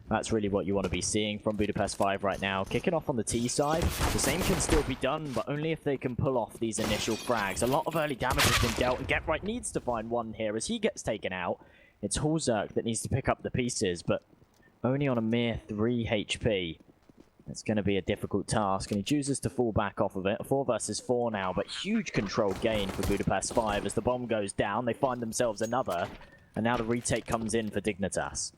That's really what you want to be seeing from Budapest 5 right now. Kicking off on the T side, the same can still be done, but only if they can pull off these initial frags. A lot of early damage has been dealt, and Get Right needs to find one here. As he gets taken out, it's Hulzerk that needs to pick up the pieces, but only on a mere 3 HP. It's going to be a difficult task, and he chooses to fall back off of it. 4 versus 4 now, but huge control gain for Budapest 5. As the bomb goes down, they find themselves another, and now the retake comes in for Dignitas.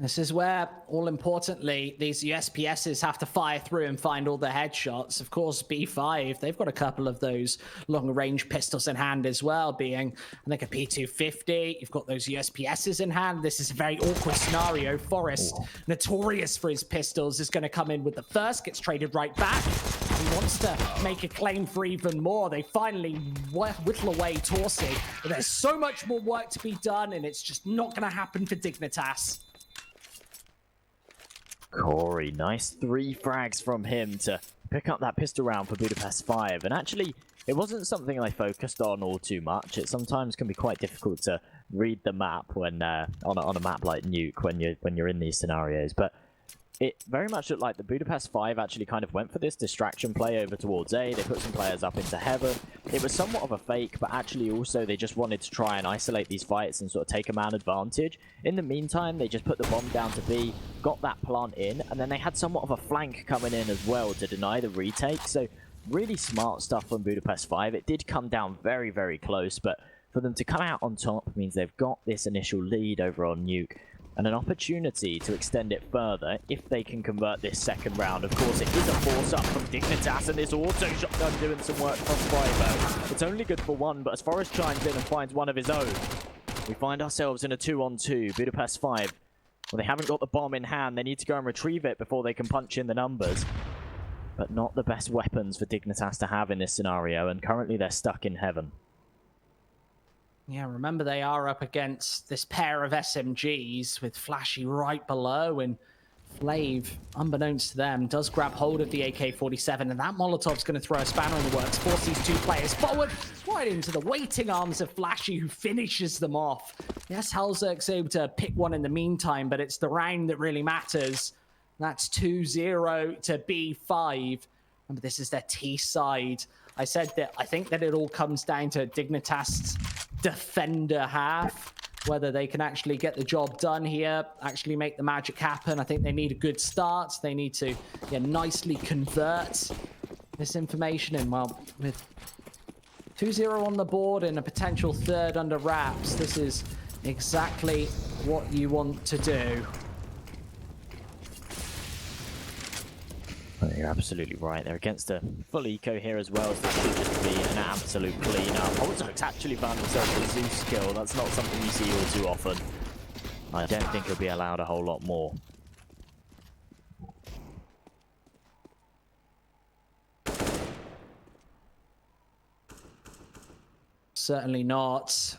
This is where, all importantly, these USPSs have to fire through and find all the headshots. Of course, B5, they've got a couple of those long-range pistols in hand as well, being, I think, a P250. You've got those USPSs in hand. This is a very awkward scenario. Forrest, notorious for his pistols, is going to come in with the first, gets traded right back. He wants to make a claim for even more. They finally whittle away Torsi. But there's so much more work to be done, and it's just not going to happen for Dignitas. Corey, nice 3 frags from him to pick up that pistol round for Budapest 5. And actually, it wasn't something I focused on all too much. It sometimes can be quite difficult to read the map when on a map like Nuke when you're in these scenarios. But it very much looked like the Budapest 5 actually kind of went for this distraction play over towards A. They put some players up into heaven. It was somewhat of a fake, but actually also they just wanted to try and isolate these fights and sort of take a man advantage. In the meantime, they just put the bomb down to B, got that plant in, and then they had somewhat of a flank coming in as well to deny the retake. So really smart stuff from Budapest 5. It did come down very, very close, but for them to come out on top means they've got this initial lead over on Nuke, and an opportunity to extend it further if they can convert this second round. Of course, it is a force-up from Dignitas, and this auto shotgun doing some work from Fiber. It's only good for 1, but as Forrest chimes in and finds one of his own, we find ourselves in a 2-on-2. Budapest 5, well, they haven't got the bomb in hand. They need to go and retrieve it before they can punch in the numbers. But not the best weapons for Dignitas to have in this scenario, and currently they're stuck in heaven. Yeah, remember they are up against this pair of SMGs with Flashy right below, and Flav, unbeknownst to them, does grab hold of the AK-47, and that Molotov's going to throw a spanner in the works, force these 2 players forward, right into the waiting arms of Flashy, who finishes them off. Yes, Hulzerk's able to pick one in the meantime, but it's the round that really matters. That's 2-0 to B5. Remember, this is their T side. I said that I think that it all comes down to Dignitas' defender half, whether they can actually get the job done here, actually make the magic happen. I think they need a good start. They need to nicely convert this information. And well, with 2-0 on the board and a potential 3rd under wraps, this is exactly what you want to do. You're absolutely right. They're against a full eco here as well, so this should just be an absolute clean-up. Hulzerk's actually found himself a Zeus kill. That's not something you see all too often. I don't think he'll be allowed a whole lot more. Certainly not.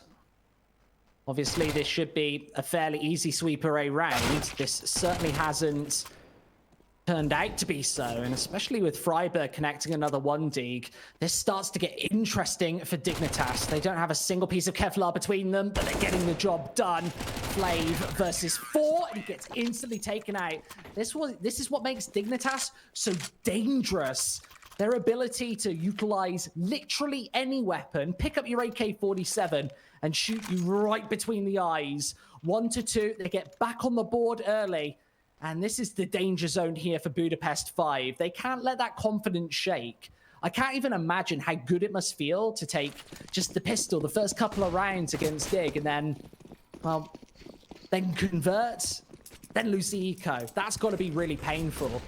Obviously, this should be a fairly easy sweep array round. This certainly hasn't turned out to be so, and especially with Freiburg connecting another 1 dig, this starts to get interesting for Dignitas. They don't have a single piece of Kevlar between them, but they're getting the job done. Flav versus 4, and he gets instantly taken out. This is what makes Dignitas so dangerous. Their ability to utilize literally any weapon, pick up your AK-47 and shoot you right between the eyes. 1-2, they get back on the board early. And this is the danger zone here for Budapest 5. They can't let that confidence shake. I can't even imagine how good it must feel to take just the pistol the first couple of rounds against Dig, and then, well, then convert, then lose the eco. That's got to be really painful.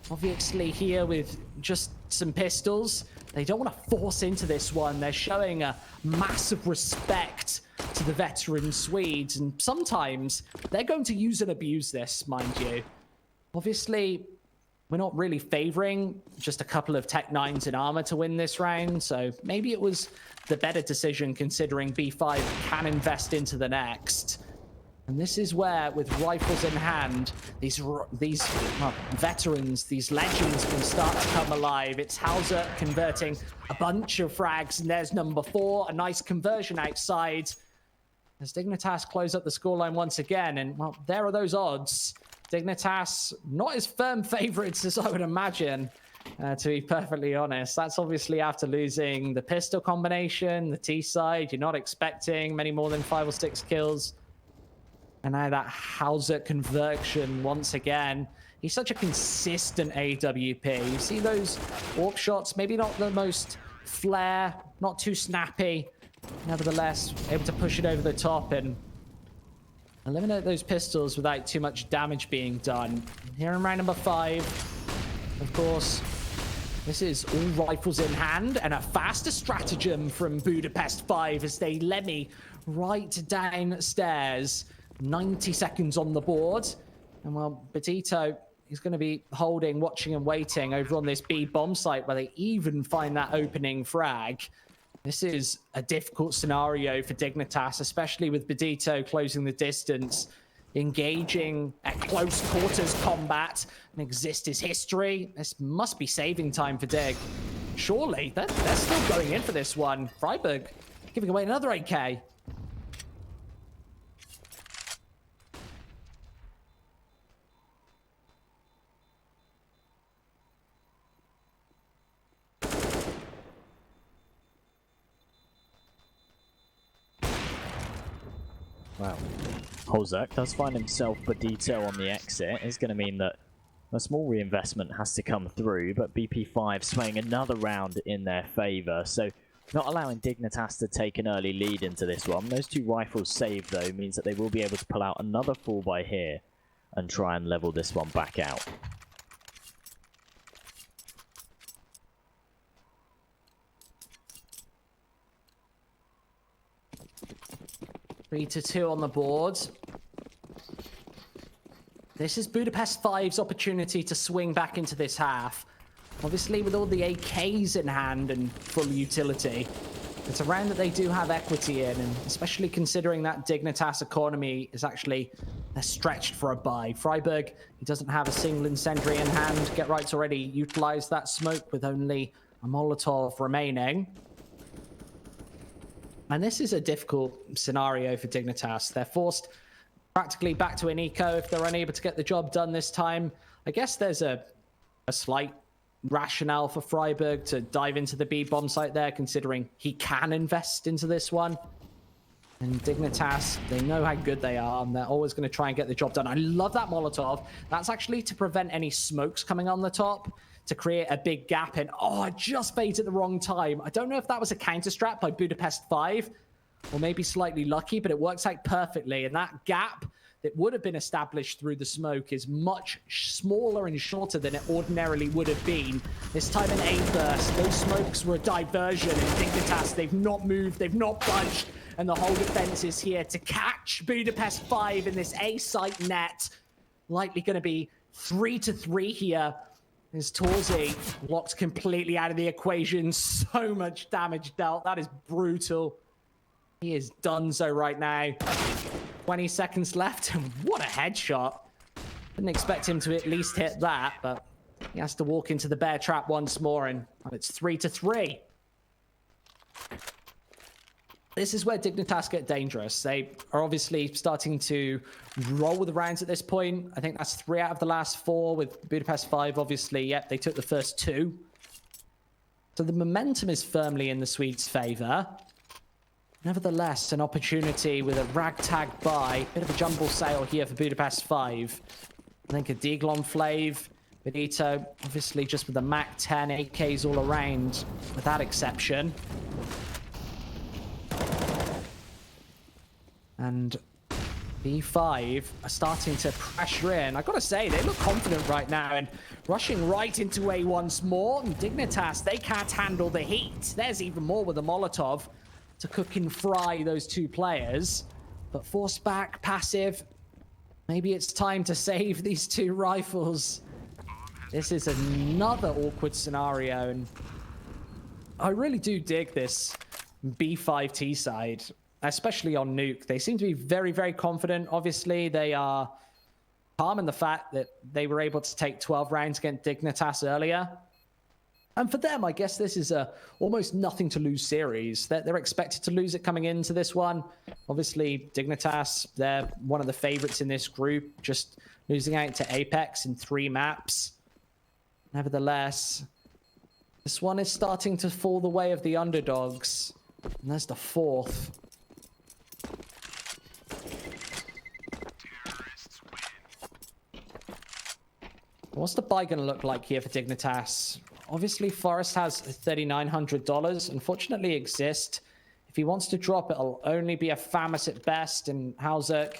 Obviously here with just some pistols, they don't want to force into this one. They're showing a massive respect to the veteran Swedes, and sometimes they're going to use and abuse this, mind you. Obviously, we're not really favoring just a couple of Tech 9s in armor to win this round, so maybe it was the better decision considering B5 can invest into the next. And this is where, with rifles in hand, these veterans, these legends can start to come alive. It's Hulzerk converting a bunch of frags, and there's number 4, a nice conversion outside. as Dignitas close up the scoreline once again. And, well, there are those odds. Dignitas, not as firm favorites as I would imagine, to be perfectly honest. That's obviously after losing the pistol combination, the T side. You're not expecting many more than 5 or 6 kills. And now that Hauser conversion once again. He's such a consistent AWP. You see those AWP shots, maybe not the most flair, not too snappy. Nevertheless, able to push it over the top and eliminate those pistols without too much damage being done. Here in round number 5, of course, this is all rifles in hand and a faster stratagem from Budapest 5 as they Lemmy right downstairs. 90 seconds on the board. And, well, Betito is going to be holding, watching and waiting over on this B bomb site where they even find that opening frag. This is a difficult scenario for Dignitas, especially with Bedito closing the distance, engaging at close quarters combat, and exist is history. This must be saving time for Dig. Surely, they're still going in for this one. Freiburg giving away another 8K. Wow. Holzak does find himself Bedito on the exit. It's going to mean that a small reinvestment has to come through, but BP5 swaying another round in their favour. So not allowing Dignitas to take an early lead into this one. Those 2 rifles saved, though, means that they will be able to pull out another 4 by here and try and level this one back out. Three to 2 on the board. This is Budapest 5's opportunity to swing back into this half. Obviously, with all the AKs in hand and full utility, it's a round that they do have equity in, and especially considering that Dignitas economy is actually stretched for a buy. Freiburg, he doesn't have a single incendiary in hand. Get Right's already utilized that smoke with only a Molotov remaining. And this is a difficult scenario for Dignitas. They're forced practically back to an eco if they're unable to get the job done this time. I guess there's a slight rationale for Freiburg to dive into the B bomb site there, considering he can invest into this one. And Dignitas, they know how good they are, and they're always going to try and get the job done. I love that Molotov. That's actually to prevent any smokes coming on the top, to create a big gap. And oh, I just baited at the wrong time. I don't know if that was a counter strat by Budapest 5 or maybe slightly lucky, but it works out perfectly. And that gap that would have been established through the smoke is much smaller and shorter than it ordinarily would have been. This time in A burst, those smokes were a diversion, and Dignitas, they've not moved, they've not budged, and the whole defense is here to catch Budapest 5 in this A site net. Likely going to be 3 to 3 here. As Torzi locked completely out of the equation. So much damage dealt. That is brutal. He is done so right now. 20 seconds left, and what a headshot. Didn't expect him to at least hit that, but he has to walk into the bear trap once more, and it's 3 to 3. This is where Dignitas get dangerous. They are obviously starting to roll the rounds at this point. I think that's 3 out of the last 4 with Budapest 5, obviously. Yep, they took the first 2. So the momentum is firmly in the Swedes' favor. Nevertheless, an opportunity with a ragtag buy. Bit of a jumble sale here for Budapest 5. I think a Deglon Flav, Benito, obviously just with the Mac 10 AKs all around, with that exception. And B5 are starting to pressure in. I've got to say, they look confident right now and rushing right into A once more. And Dignitas, they can't handle the heat. There's even more with the Molotov to cook and fry those 2 players. But force back, passive. Maybe it's time to save these 2 rifles. This is another awkward scenario. And I really do dig this B5 T side, especially on Nuke. They seem to be very, very confident. Obviously, they are calm in the fact that they were able to take 12 rounds against Dignitas earlier. And for them, I guess this is a almost nothing to lose series. They're expected to lose it coming into this one. Obviously, Dignitas, they're one of the favorites in this group, just losing out to Apex in 3 maps. Nevertheless, this one is starting to fall the way of the underdogs. And there's the 4th. What's the buy going to look like here for Dignitas? Obviously, Forrest has $3,900. Unfortunately, exist. If he wants to drop, it'll only be a FAMAS at best, and Halzerk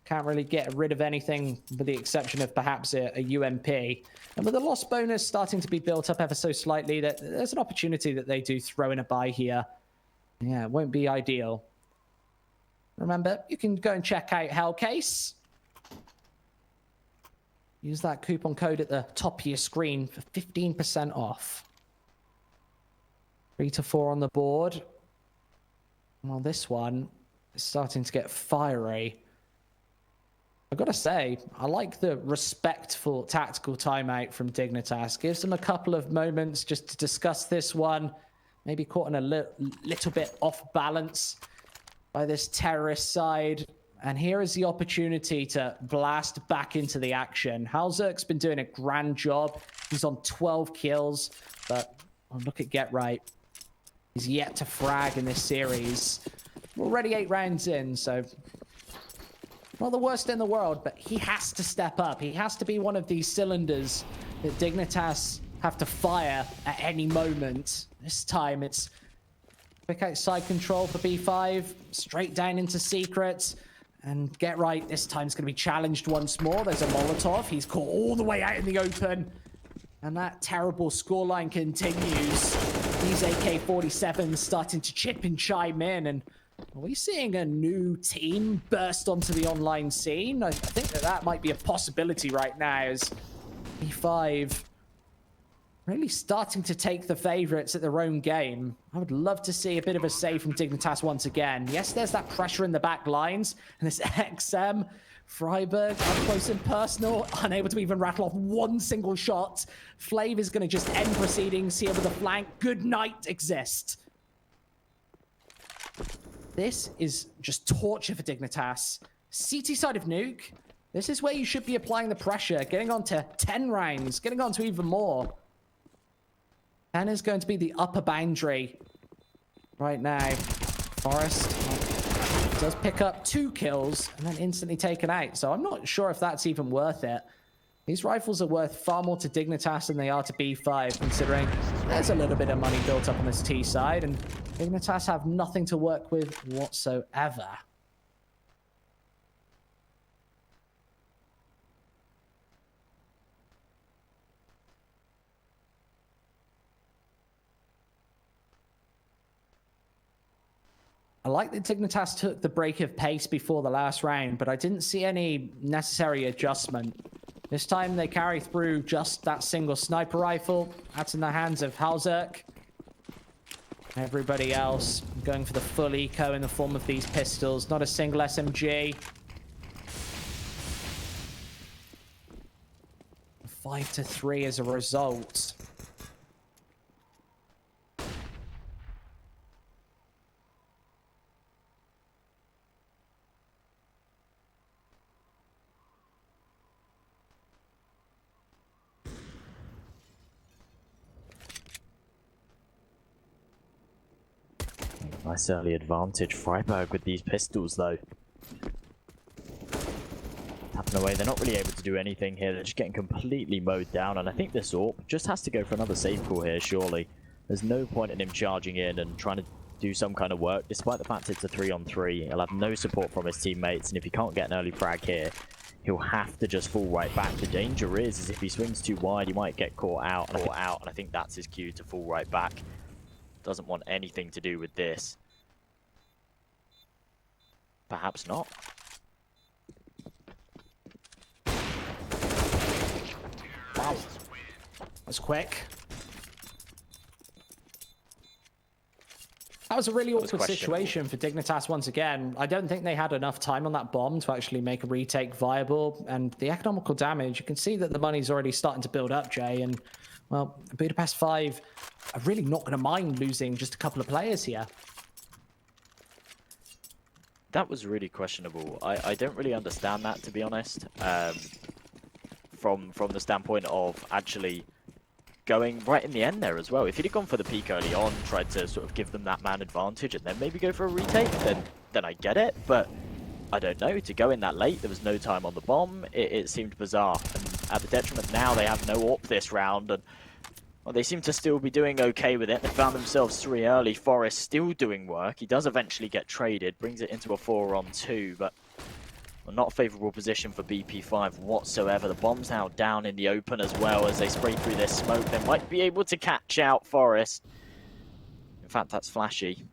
can't really get rid of anything with the exception of perhaps a UMP. And with the loss bonus starting to be built up ever so slightly, there's an opportunity that they do throw in a buy here. Yeah, it won't be ideal. Remember, you can go and check out Hellcase. Use that coupon code at the top of your screen for 15% off. 3 to 4 on the board. Well, this one is starting to get fiery. I've got to say, I like the respectful tactical timeout from Dignitas. Gives them a couple of moments just to discuss this one. Maybe caught in a little bit off balance by this terrorist side. And here is the opportunity to blast back into the action. Halzerk's been doing a grand job. He's on 12 kills, but look at Get Right. He's yet to frag in this series. We're already 8 rounds in, so not the worst in the world, but he has to step up. He has to be one of these cylinders that Dignitas have to fire at any moment. This time it's quick outside control for B5, straight down into secrets. And Get Right, this time is going to be challenged once more. There's a Molotov. He's caught all the way out in the open. And that terrible scoreline continues. These AK-47s starting to chip and chime in. And are we seeing a new team burst onto the online scene? I think that might be a possibility right now as B5 really starting to take the favorites at their own game. I would love to see a bit of a save from Dignitas once again. Yes, there's that pressure in the back lines. And this XM, Freiburg, up close and personal, unable to even rattle off one single shot. Flav is going to just end proceedings here with a flank. Good night, exist. This is just torture for Dignitas. CT side of Nuke. This is where you should be applying the pressure, getting on to 10 rounds, getting on to even more. 10 is going to be the upper boundary right now. Forrest does pick up 2 kills and then instantly taken out. So I'm not sure if that's even worth it. These rifles are worth far more to Dignitas than they are to B5, considering there's a little bit of money built up on this T side, and Dignitas have nothing to work with whatsoever. I like that Dignitas took the break of pace before the last round, but I didn't see any necessary adjustment. This time they carry through just that single sniper rifle. That's in the hands of Halzerk. Everybody else going for the full eco in the form of these pistols. Not a single SMG. 5-3 as a result. Nice early advantage. Freiburg with these pistols, though. Tapping away. They're not really able to do anything here. They're just getting completely mowed down. And I think this AWP just has to go for another save call here, surely. There's no point in him charging in and trying to do some kind of work. Despite the fact it's a 3-on-3, he'll have no support from his teammates. And if he can't get an early frag here, he'll have to just fall right back. The danger is if he swings too wide, he might get caught out. And I think that's his cue to fall right back. Doesn't want anything to do with this. Perhaps not. Wow. That's quick. That was a really awkward questionable. situation for Dignitas once again. I don't think they had enough time on that bomb to actually make a retake viable. And the economical damage, you can see that the money's already starting to build up, Jay. And, well, Budapest 5 are really not going to mind losing just a couple of players here. That was really questionable. I don't really understand that, to be honest. From the standpoint of actually going right in the end there as well. If he'd have gone for the peak early on, tried to sort of give them that man advantage and then maybe go for a retake, then I get it. But I don't know, to go in that late, there was no time on the bomb. It seemed bizarre. And at the detriment now, they have no AWP this round. And well, they seem to still be doing okay with it. They found themselves 3 early. Forest still doing work. He does eventually get traded, brings it into a 4-on-2, but well, not a favourable position for BP5 whatsoever. The bomb's now down in the open as well as they spray through this smoke. They might be able to catch out Forest. In fact, that's Flashy.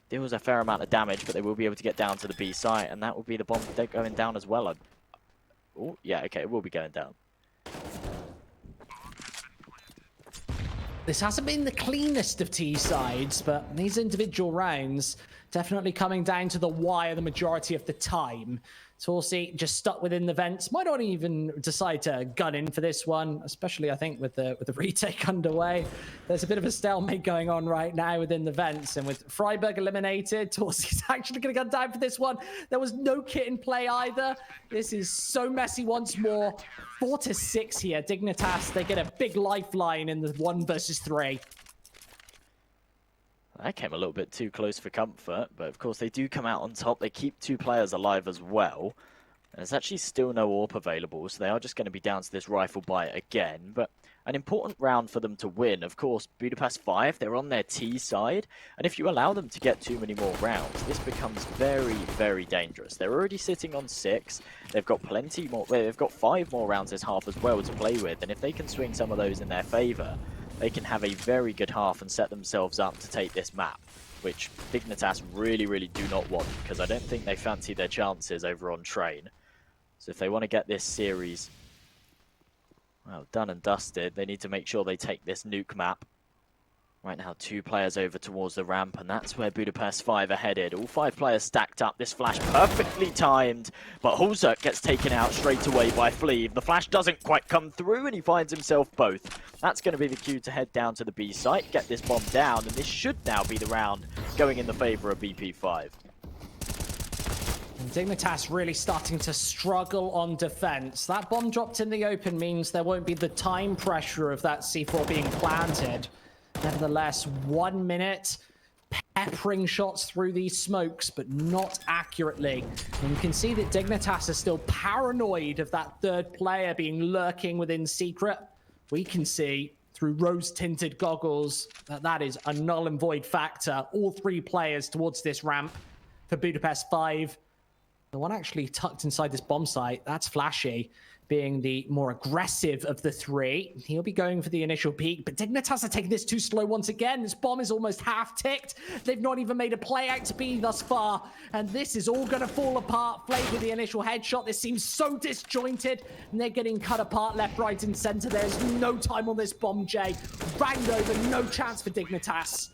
Deals a fair amount of damage, but they will be able to get down to the B site, and that will be the bomb going down as well. Oh, yeah, okay, it will be going down. This hasn't been the cleanest of T sides, but these individual rounds definitely coming down to the wire the majority of the time. Torsi just stuck within the vents. Might not even decide to gun in for this one, especially I think with the retake underway. There's a bit of a stalemate going on right now within the vents, and with Freiburg eliminated, Torsi's actually going to gun down for this one. There was no kit in play either. This is so messy once more. 4-6 here. Dignitas, they get a big lifeline in the 1 versus 3. That came a little bit too close for comfort, but of course they do come out on top. They keep 2 players alive as well. And there's actually still no AWP available, so they are just going to be down to this rifle bite again. But an important round for them to win. Of course, Budapest 5, they're on their T side. And if you allow them to get too many more rounds, this becomes very, very dangerous. They're already sitting on 6. They've got plenty more. Well, they've got 5 more rounds this half as well to play with. And if they can swing some of those in their favour, they can have a very good half and set themselves up to take this map, which Dignitas really, really do not want, because I don't think they fancy their chances over on Train. So if they want to get this series, well, done and dusted, they need to make sure they take this nuke map. Right now, 2 players over towards the ramp, and that's where Budapest 5 are headed. All 5 players stacked up. This flash perfectly timed, but Hulzert gets taken out straight away by Fleeve. The flash doesn't quite come through, and he finds himself both. That's going to be the cue to head down to the B site, get this bomb down, and this should now be the round going in the favour of BP5. And Dignitas really starting to struggle on defense. That bomb dropped in the open means there won't be the time pressure of that C4 being planted. Nevertheless, 1 minute, peppering shots through these smokes, but not accurately. And you can see that Dignitas is still paranoid of that 3rd player being lurking within secret. We can see through rose-tinted goggles that that is a null and void factor. All 3 players towards this ramp for Budapest 5. The one actually tucked inside this bomb site, that's Flashy, being the more aggressive of the 3. He'll be going for the initial peak, but Dignitas are taking this too slow once again. This bomb is almost half ticked. They've not even made a play out to B thus far, and this is all going to fall apart. Flake with the initial headshot. This seems so disjointed, and they're getting cut apart left, right, and center. There's no time on this bomb, Jay. Round over, no chance for Dignitas.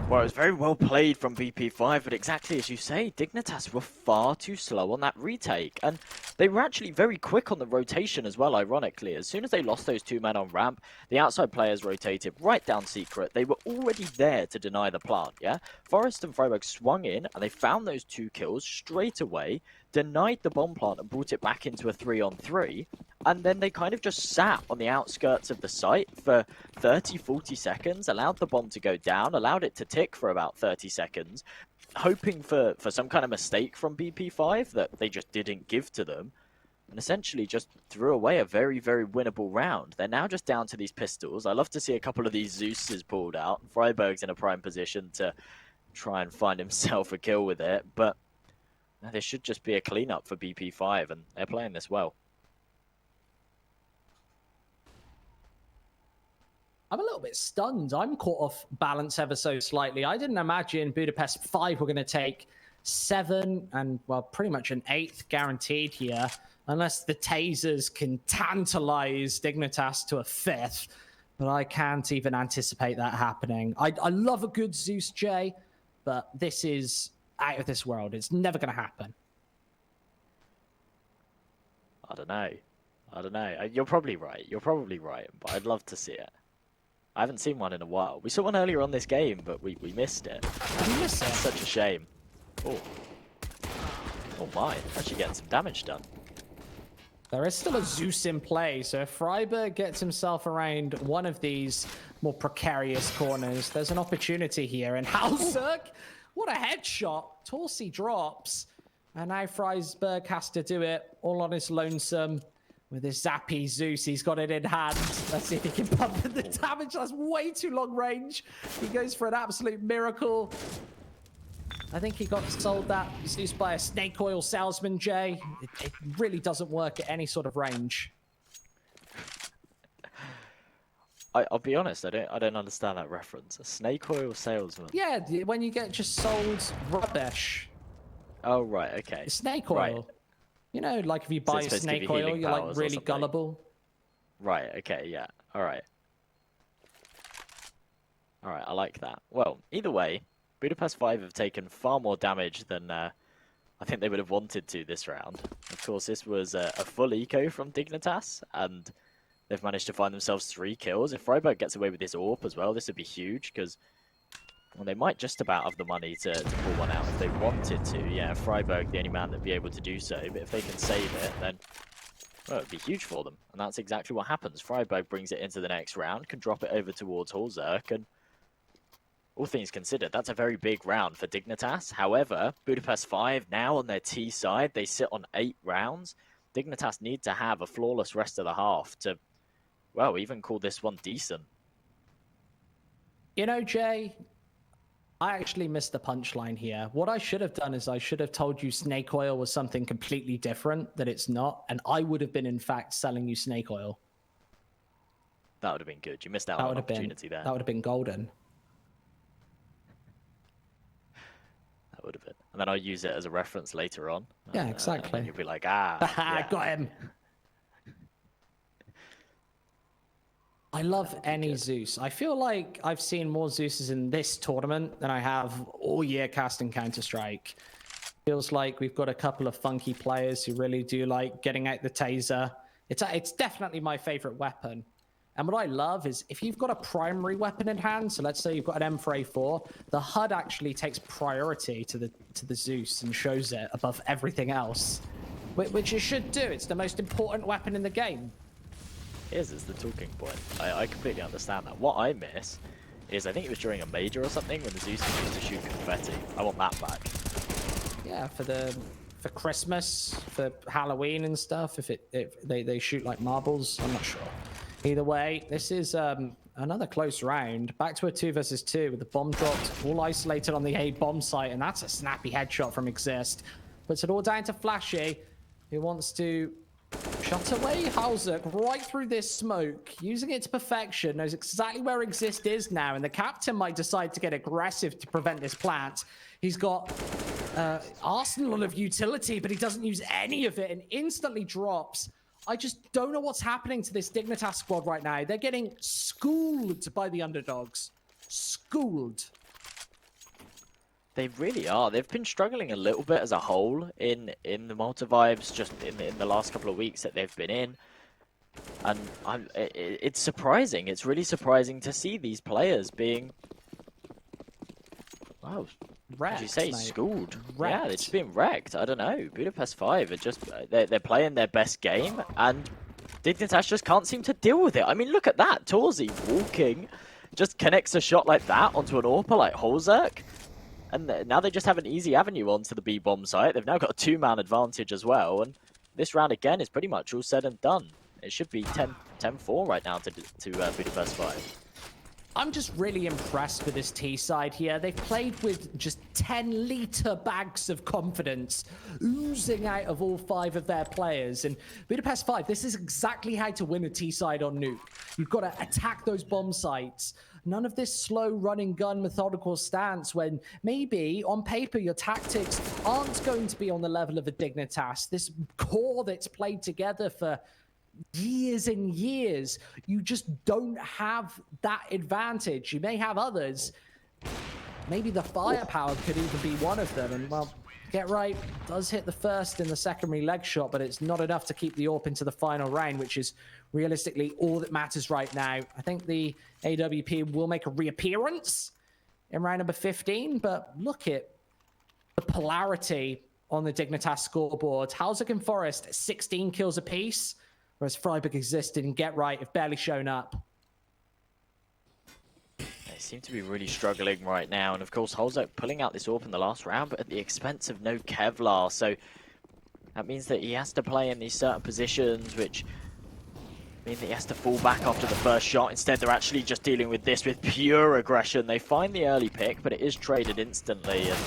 Well, it was very well played from BP5, but exactly as you say, Dignitas were far too slow on that retake. And they were actually very quick on the rotation as well, ironically. As soon as they lost those 2 men on ramp, the outside players rotated right down secret. They were already there to deny the plant, yeah? Forest and Freiburg swung in, and they found those 2 kills straight away, denied the bomb plant and brought it back into a 3-on-3. And then they kind of just sat on the outskirts of the site for 30, 40 seconds, allowed the bomb to go down, allowed it to tick for about 30 seconds, hoping for some kind of mistake from BP5 that they just didn't give to them, and essentially just threw away a very, very winnable round. They're now just down to these pistols. I love to see a couple of these Zeuses pulled out. Freiburg's in a prime position to try and find himself a kill with it, but this should just be a cleanup for BP5, and they're playing this well. I'm a little bit stunned. I'm caught off balance ever so slightly. I didn't imagine Budapest 5 were going to take 7 and, well, pretty much an 8th guaranteed here, unless the tasers can tantalize Dignitas to a 5th. But I can't even anticipate that happening. I love a good Zeus, Jay, but this is out of this world. It's never going to happen. I don't know. I don't know. You're probably right. You're probably right, but I'd love to see it. I haven't seen one in a while. We saw one earlier on this game, but we missed it. We missed it. Such a shame. Oh. Oh my, actually getting some damage done. There is still a Zeus in play, so if Freiburg gets himself around one of these more precarious corners, there's an opportunity here. And Halzerk, what a headshot. Torsi drops, and now Freiburg has to do it all on his lonesome with his zappy Zeus. He's got it in hand. Let's see if he can pump the damage. That's way too long range. He goes for an absolute miracle. I think he got sold that Zeus by a snake oil salesman, Jay. It really doesn't work at any sort of range. I'll be honest, I don't understand that reference. A snake oil salesman. Yeah, when you get just sold rubbish. Oh right, okay. Snake oil. Right. You know, like if you buy it's supposed to give snake you oil, healing you're like powers or really something. gullible. Right, okay, yeah. Alright. Alright, I like that. Well, either way, Budapest 5 have taken far more damage than I think they would have wanted to this round. Of course, this was a full eco from Dignitas, and they've managed to find themselves 3 kills. If Freiburg gets away with this AWP as well, this would be huge, because well, they might just about have the money to pull one out if they wanted to. Yeah, Freiburg, the only man that'd be able to do so, but if they can save it, then well, it'd be huge for them. And that's exactly what happens. Freiburg brings it into the next round, can drop it over towards Halzerk, and all things considered, that's a very big round for Dignitas. However, Budapest 5 now on their T side, they sit on 8 rounds. Dignitas need to have a flawless rest of the half to, well, even call this one decent. You know, Jay, I actually missed the punchline here. What I should have done is I should have told you snake oil was something completely different, that it's not, and I would have been, in fact, selling you snake oil. That would have been good. You missed out on an opportunity there. That would have been golden. Would have been. And then I'll use it as a reference later on. Yeah, exactly. And you'll be like, ah, yeah. Got him. I love any Zeus. I feel like I've seen more Zeuses in this tournament than I have all year casting Counter-Strike. Feels like we've got a couple of funky players who really do like getting out the taser. It's definitely my favorite weapon. And what I love is if you've got a primary weapon in hand, so let's say you've got an M4A4, the HUD actually takes priority to the Zeus and shows it above everything else, which it should do. It's the most important weapon in the game. It is the talking point. I completely understand that. What I miss is I think it was during a major or something when the Zeus was used to shoot confetti. I want that back. Yeah, for Christmas, for Halloween and stuff. If they shoot like marbles, I'm not sure. Either way, this is another close round. Back to a 2 versus 2 with the bomb dropped, all isolated on the A bomb site, and that's a snappy headshot from Exist. Puts it all down to Flashy, who wants to shut away Halzerk right through this smoke, using it to perfection, knows exactly where Exist is now, and the captain might decide to get aggressive to prevent this plant. He's got arsenal of utility, but he doesn't use any of it and instantly drops. I just don't know what's happening to this Dignitas squad right now. They're getting schooled by the underdogs. Schooled. They really are. They've been struggling a little bit as a whole in the Malta vibes, just in the last couple of weeks that they've been in. And it's surprising. It's really surprising to see these players being, wow, Wrecked, did you say mate. schooled? Wrecked. Yeah, they're just being wrecked. I don't know. Budapest 5 are just they're playing their best game, and Dignitas just can't seem to deal with it. I mean, look at that. Torsi walking, just connects a shot like that onto an AWP like Halzerk, and now they just have an easy avenue onto the B bomb site. They've now got a 2-man advantage as well, and this round again is pretty much all said and done. It should be 10-4 right now to Budapest 5. I'm just really impressed with this T side here. They've played with just 10-liter bags of confidence oozing out of all 5 of their players. And Budapest 5, this is exactly how to win a T side on Nuke. You've got to attack those bomb sites. None of this slow running gun methodical stance when maybe on paper your tactics aren't going to be on the level of a Dignitas. This core that's played together for years and years, you just don't have that advantage. You may have others. Maybe the firepower could even be one of them. And well, Get Right does hit the first in the secondary leg shot, but it's not enough to keep the AWP into the final round, which is realistically all that matters right now. I think the AWP will make a reappearance in round number 15, but look at the polarity on the Dignitas scoreboard. Halsek and Forest, 16 kills apiece, whereas Freiburg existed and Get Right have barely shown up. They seem to be really struggling right now, and of course Halsek pulling out this AWP in the last round, but at the expense of no Kevlar, so that means that he has to play in these certain positions, which mean that he has to fall back after the first shot. Instead, they're actually just dealing with this with pure aggression. They find the early pick, but it is traded instantly, and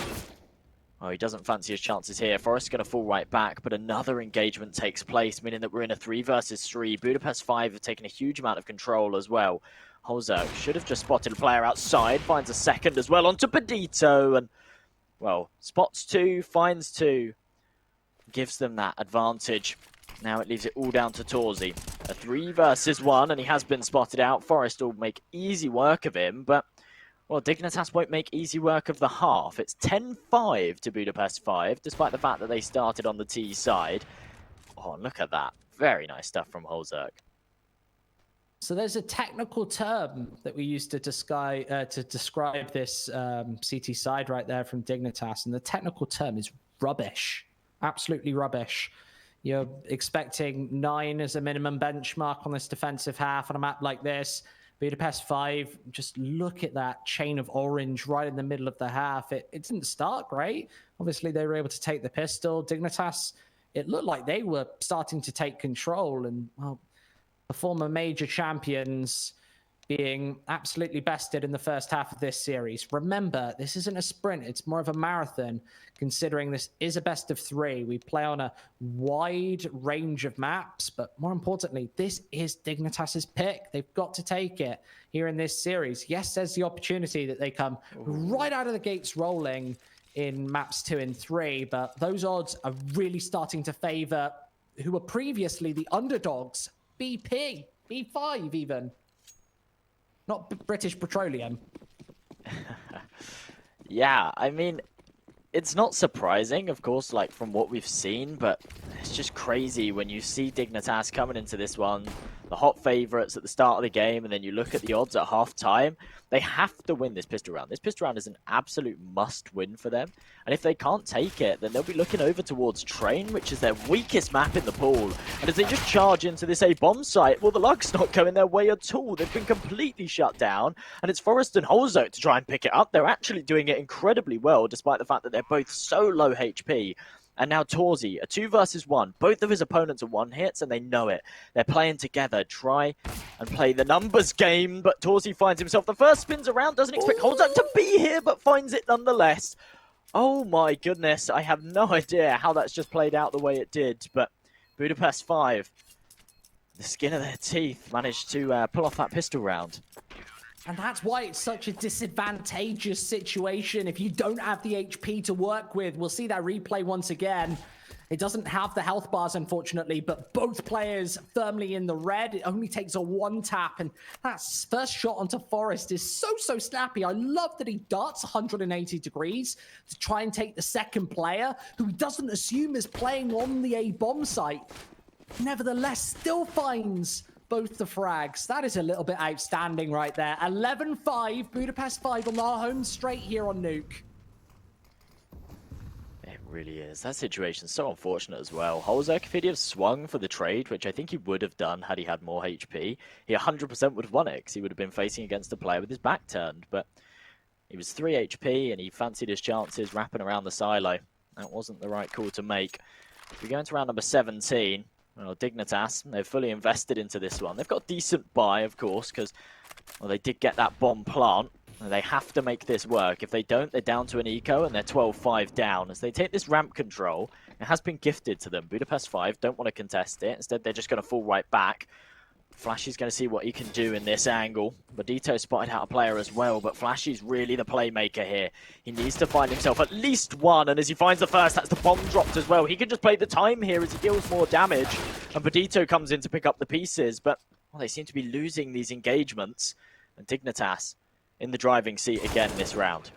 oh, he doesn't fancy his chances here. Forrest's going to fall right back, but another engagement takes place, meaning that we're in a 3 versus 3. Budapest 5 have taken a huge amount of control as well. Halsek should have just spotted a player outside, finds a second as well onto Pedito, and, well, spots 2, finds 2, gives them that advantage. Now it leaves it all down to Torzi. A 3 versus 1, and he has been spotted out. Forrest will make easy work of him, but, well, Dignitas won't make easy work of the half. It's 10-5 to Budapest 5, despite the fact that they started on the T side. Oh, and look at that. Very nice stuff from Halsek. So there's a technical term that we use to describe this CT side right there from Dignitas, and the technical term is rubbish. Absolutely rubbish. You're expecting 9 as a minimum benchmark on this defensive half on a map like this. Budapest 5, just look at that chain of orange right in the middle of the half. It didn't start great. Obviously, they were able to take the pistol. Dignitas, it looked like they were starting to take control, and, well, the former major champions being absolutely bested in the first half of this series. Remember, this isn't a sprint, it's more of a marathon, considering this is a best of 3. We play on a wide range of maps, but more importantly, this is Dignitas's pick. They've got to take it here in this series. Yes, there's the opportunity that they come right out of the gates rolling in maps 2 and 3, but those odds are really starting to favor who were previously the underdogs, BP, B5 even. Not British Petroleum. Yeah, I mean, it's not surprising, of course, like from what we've seen, but it's just crazy when you see Dignitas coming into this one, the hot favourites at the start of the game, and then you look at the odds at half-time. They have to win this pistol round. This pistol round is an absolute must-win for them, and if they can't take it, then they'll be looking over towards Train, which is their weakest map in the pool, and as they just charge into this A-bomb site, well, the luck's not going their way at all. They've been completely shut down, and it's Forrest and Halsek to try and pick it up. They're actually doing it incredibly well, despite the fact that they're both so low HP. And now Torzi, a 2 versus 1. Both of his opponents are 1 hits, and they know it. They're playing together. Try and play the numbers game, but Torzi finds himself. The first spins around, doesn't expect Halsek to be here, but finds it nonetheless. Oh my goodness, I have no idea how that's just played out the way it did, but Budapest 5, the skin of their teeth, managed to pull off that pistol round. And that's why it's such a disadvantageous situation if you don't have the HP to work with. We'll see that replay once again. It doesn't have the health bars, unfortunately, but both players firmly in the red. It only takes a 1 tap, and that first shot onto Forrest is so snappy. I love that he darts 180 degrees to try and take the second player, who he doesn't assume is playing on the A-bomb site. Nevertheless, still finds both the frags. That is a little bit outstanding right there. 11-5, Budapest 5 on our home straight here on Nuke. It really is. That situation's so unfortunate as well. Halsek, if he'd have swung for the trade, which I think he would have done had he had more HP, he 100% would have won it, because he would have been facing against a player with his back turned. But he was 3 HP, and he fancied his chances wrapping around the silo. That wasn't the right call to make. We go into round number 17. Well, Dignitas, they're fully invested into this one. They've got a decent buy, of course, because, well, they did get that bomb plant. And they have to make this work. If they don't, they're down to an eco, and they're 12-5 down. As they take this ramp control, it has been gifted to them. Budapest 5 don't want to contest it. Instead, they're just going to fall right back. Flashy's going to see what he can do in this angle. Bodito spotted out a player as well, but Flashy's really the playmaker here. He needs to find himself at least one, and as he finds the first, that's the bomb dropped as well. He can just play the time here as he deals more damage, and Bodito comes in to pick up the pieces, but well, they seem to be losing these engagements, and Dignitas in the driving seat again this round.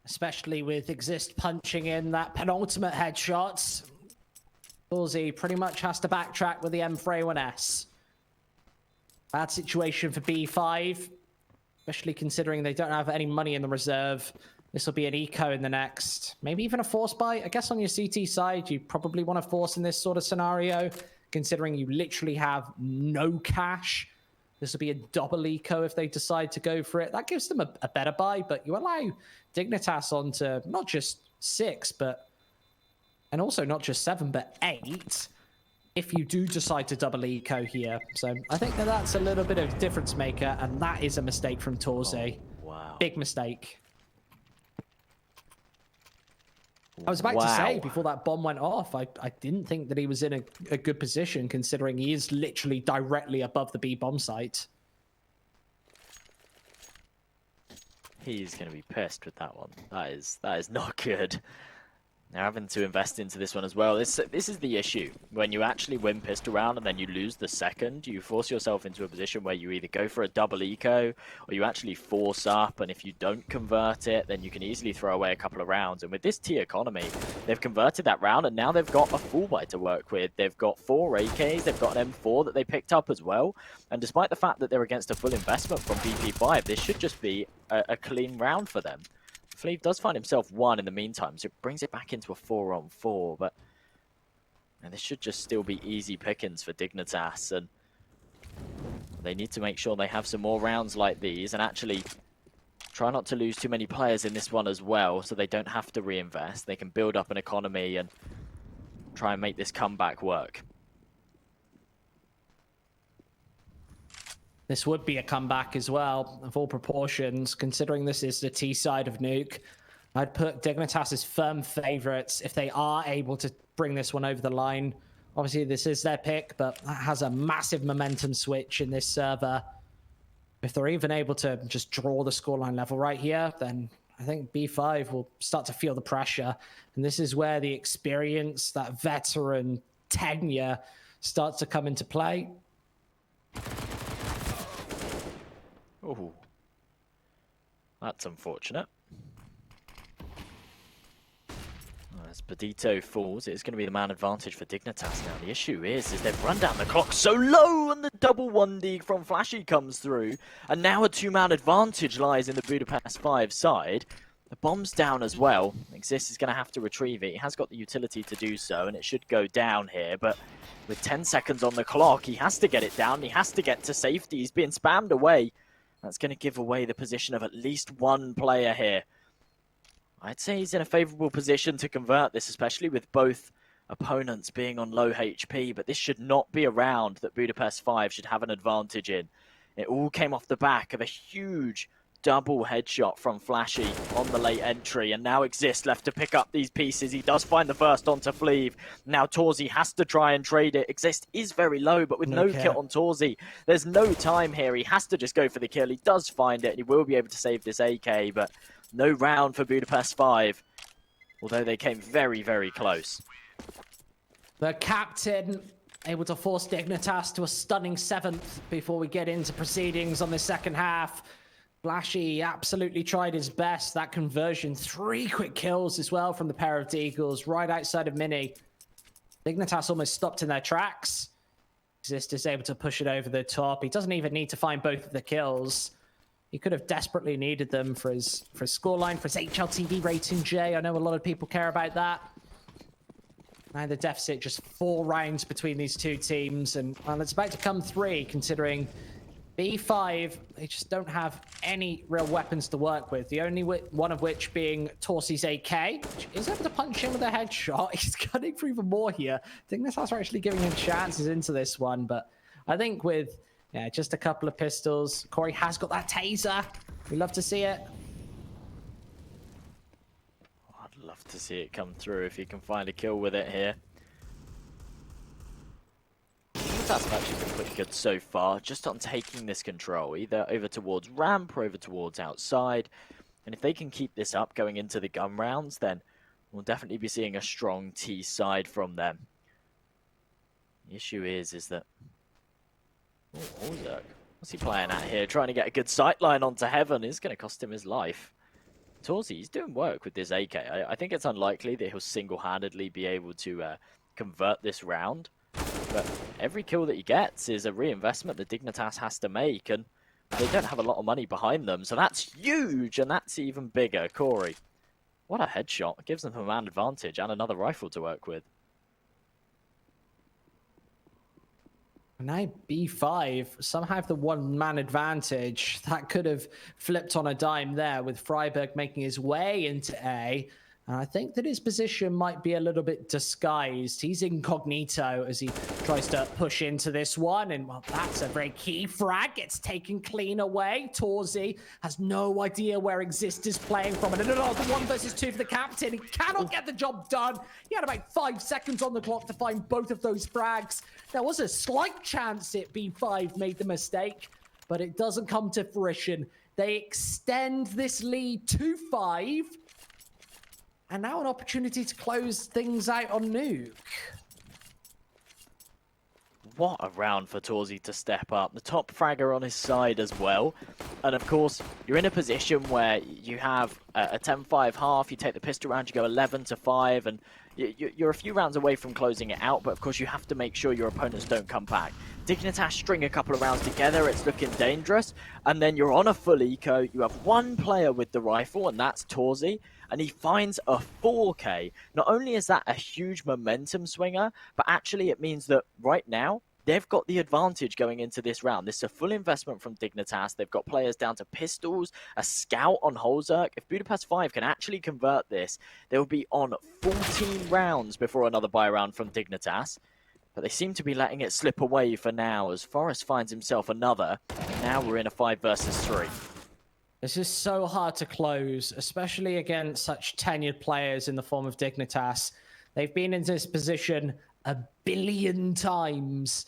Especially with Exist punching in that penultimate headshots. Ballsy pretty much has to backtrack with the M3A1S. Bad situation for B5, especially considering they don't have any money in the reserve. This will be an eco in the next, maybe even a force buy. I guess on your CT side, you probably want to force in this sort of scenario, considering you literally have no cash. This will be a double eco if they decide to go for it. That gives them a better buy, but you allow Dignitas onto not just 6, and also not just 7, but 8, if you do decide to double eco here. So I think that's a little bit of difference maker, and that is a mistake from Torze. Oh, wow. Big mistake. I was about to say, before that bomb went off, I didn't think that he was in a good position, considering he is literally directly above the B bomb site. He's going to be pissed with that one. That is not good. They're having to invest into this one as well. This is the issue. When you actually win pistol round and then you lose the second, you force yourself into a position where you either go for a double eco or you actually force up, and if you don't convert it, then you can easily throw away a couple of rounds. And with this T economy, they've converted that round and now they've got a full buy to work with. They've got 4 AKs, they've got an M4 that they picked up as well. And despite the fact that they're against a full investment from BP5, this should just be a clean round for them. Fleeve does find himself 1 in the meantime, so it brings it back into a 4-on-4, but and this should just still be easy pickings for Dignitas, and they need to make sure they have some more rounds like these and actually try not to lose too many players in this one as well, so they don't have to reinvest. They can build up an economy and try and make this comeback work. This would be a comeback as well, of all proportions, considering this is the T side of Nuke. I'd put Dignitas as firm favourites if they are able to bring this one over the line. Obviously, this is their pick, but that has a massive momentum switch in this server. If they're even able to just draw the scoreline level right here, then I think B5 will start to feel the pressure. And this is where the experience, that veteran tenure, starts to come into play. Oh, that's unfortunate. As Bodito falls, it's going to be the man advantage for Dignitas now. The issue is they've run down the clock so low, and the double 1D from Flashy comes through, and now a 2-man advantage lies in the Budapest 5 side. The bomb's down as well. Exist is going to have to retrieve it. He has got the utility to do so, and it should go down here, but with 10 seconds on the clock, he has to get it down. He has to get to safety. He's being spammed away. That's going to give away the position of at least one player here. I'd say he's in a favourable position to convert this, especially with both opponents being on low HP, but this should not be a round that Budapest 5 should have an advantage in. It all came off the back of a huge double headshot from Flashy on the late entry, and now Exist left to pick up these pieces. He does find the first onto Fleeve. Now Torzi has to try and trade it. Exist is very low, but with no kit on Torzi, there's no time here. He has to just go for the kill. He does find it, and he will be able to save this AK, but no round for Budapest 5, although they came very, very close. The captain able to force Dignitas to a stunning 7th before we get into proceedings on the second half. Flashy absolutely tried his best. That conversion, 3 quick kills as well from the pair of Deagles right outside of Mini. Dignitas almost stopped in their tracks. Exist is able to push it over the top. He doesn't even need to find both of the kills. He could have desperately needed them for his scoreline, for his HLTV rating, Jay. I know a lot of people care about that. Now the deficit, just 4 rounds between these two teams, and well, it's about to come 3, considering B5, they just don't have any real weapons to work with. The only one of which being Torsi's AK, which is able to punch him with a headshot. He's gunning for even more here. Dignitas are actually giving him chances into this one, but I think with just a couple of pistols, Corey has got that taser. We love to see it. I'd love to see it come through if he can find a kill with it here. Dignitas have actually been pretty good so far, just on taking this control, either over towards ramp or over towards outside. And if they can keep this up going into the gun rounds, then we'll definitely be seeing a strong T side from them. The issue is that... Oh, Ozark. What's he playing at here? Trying to get a good sight line onto Heaven is going to cost him his life. Torzy, he's doing work with this AK. I think it's unlikely that he'll single-handedly be able to convert this round. But every kill that he gets is a reinvestment that Dignitas has to make, and they don't have a lot of money behind them, so that's huge, and that's even bigger. Corey, what a headshot. Gives them a man advantage and another rifle to work with. Now B5 somehow have the one-man advantage. That could have flipped on a dime there with Freiburg making his way into A. And I think that his position might be a little bit disguised. He's incognito as he tries to push into this one. And, well, that's a very key frag. Gets taken clean away. Torzy has no idea where Exist is playing from. And the 1 versus 2 for the captain. He cannot get the job done. He had about 5 seconds on the clock to find both of those frags. There was a slight chance that B5 made the mistake, but it doesn't come to fruition. They extend this lead to 5. And now an opportunity to close things out on Nuke. What a round for Torzy to step up. The top fragger on his side as well. And of course, you're in a position where you have a 10-5 half, you take the pistol round, you go 11-5, and you're a few rounds away from closing it out, but of course you have to make sure your opponents don't come back. Dignitas string a couple of rounds together, it's looking dangerous, and then you're on a full eco, you have one player with the rifle, and that's Torzy, and he finds a 4K. Not only is that a huge momentum swinger, but actually it means that right now, they've got the advantage going into this round. This is a full investment from Dignitas. They've got players down to pistols, a scout on Holzerk. If Budapest 5 can actually convert this, they'll be on 14 rounds before another buy round from Dignitas. But they seem to be letting it slip away for now as Forrest finds himself another. Now we're in a 5 versus 3. This is so hard to close, especially against such tenured players in the form of Dignitas. They've been in this position a billion times.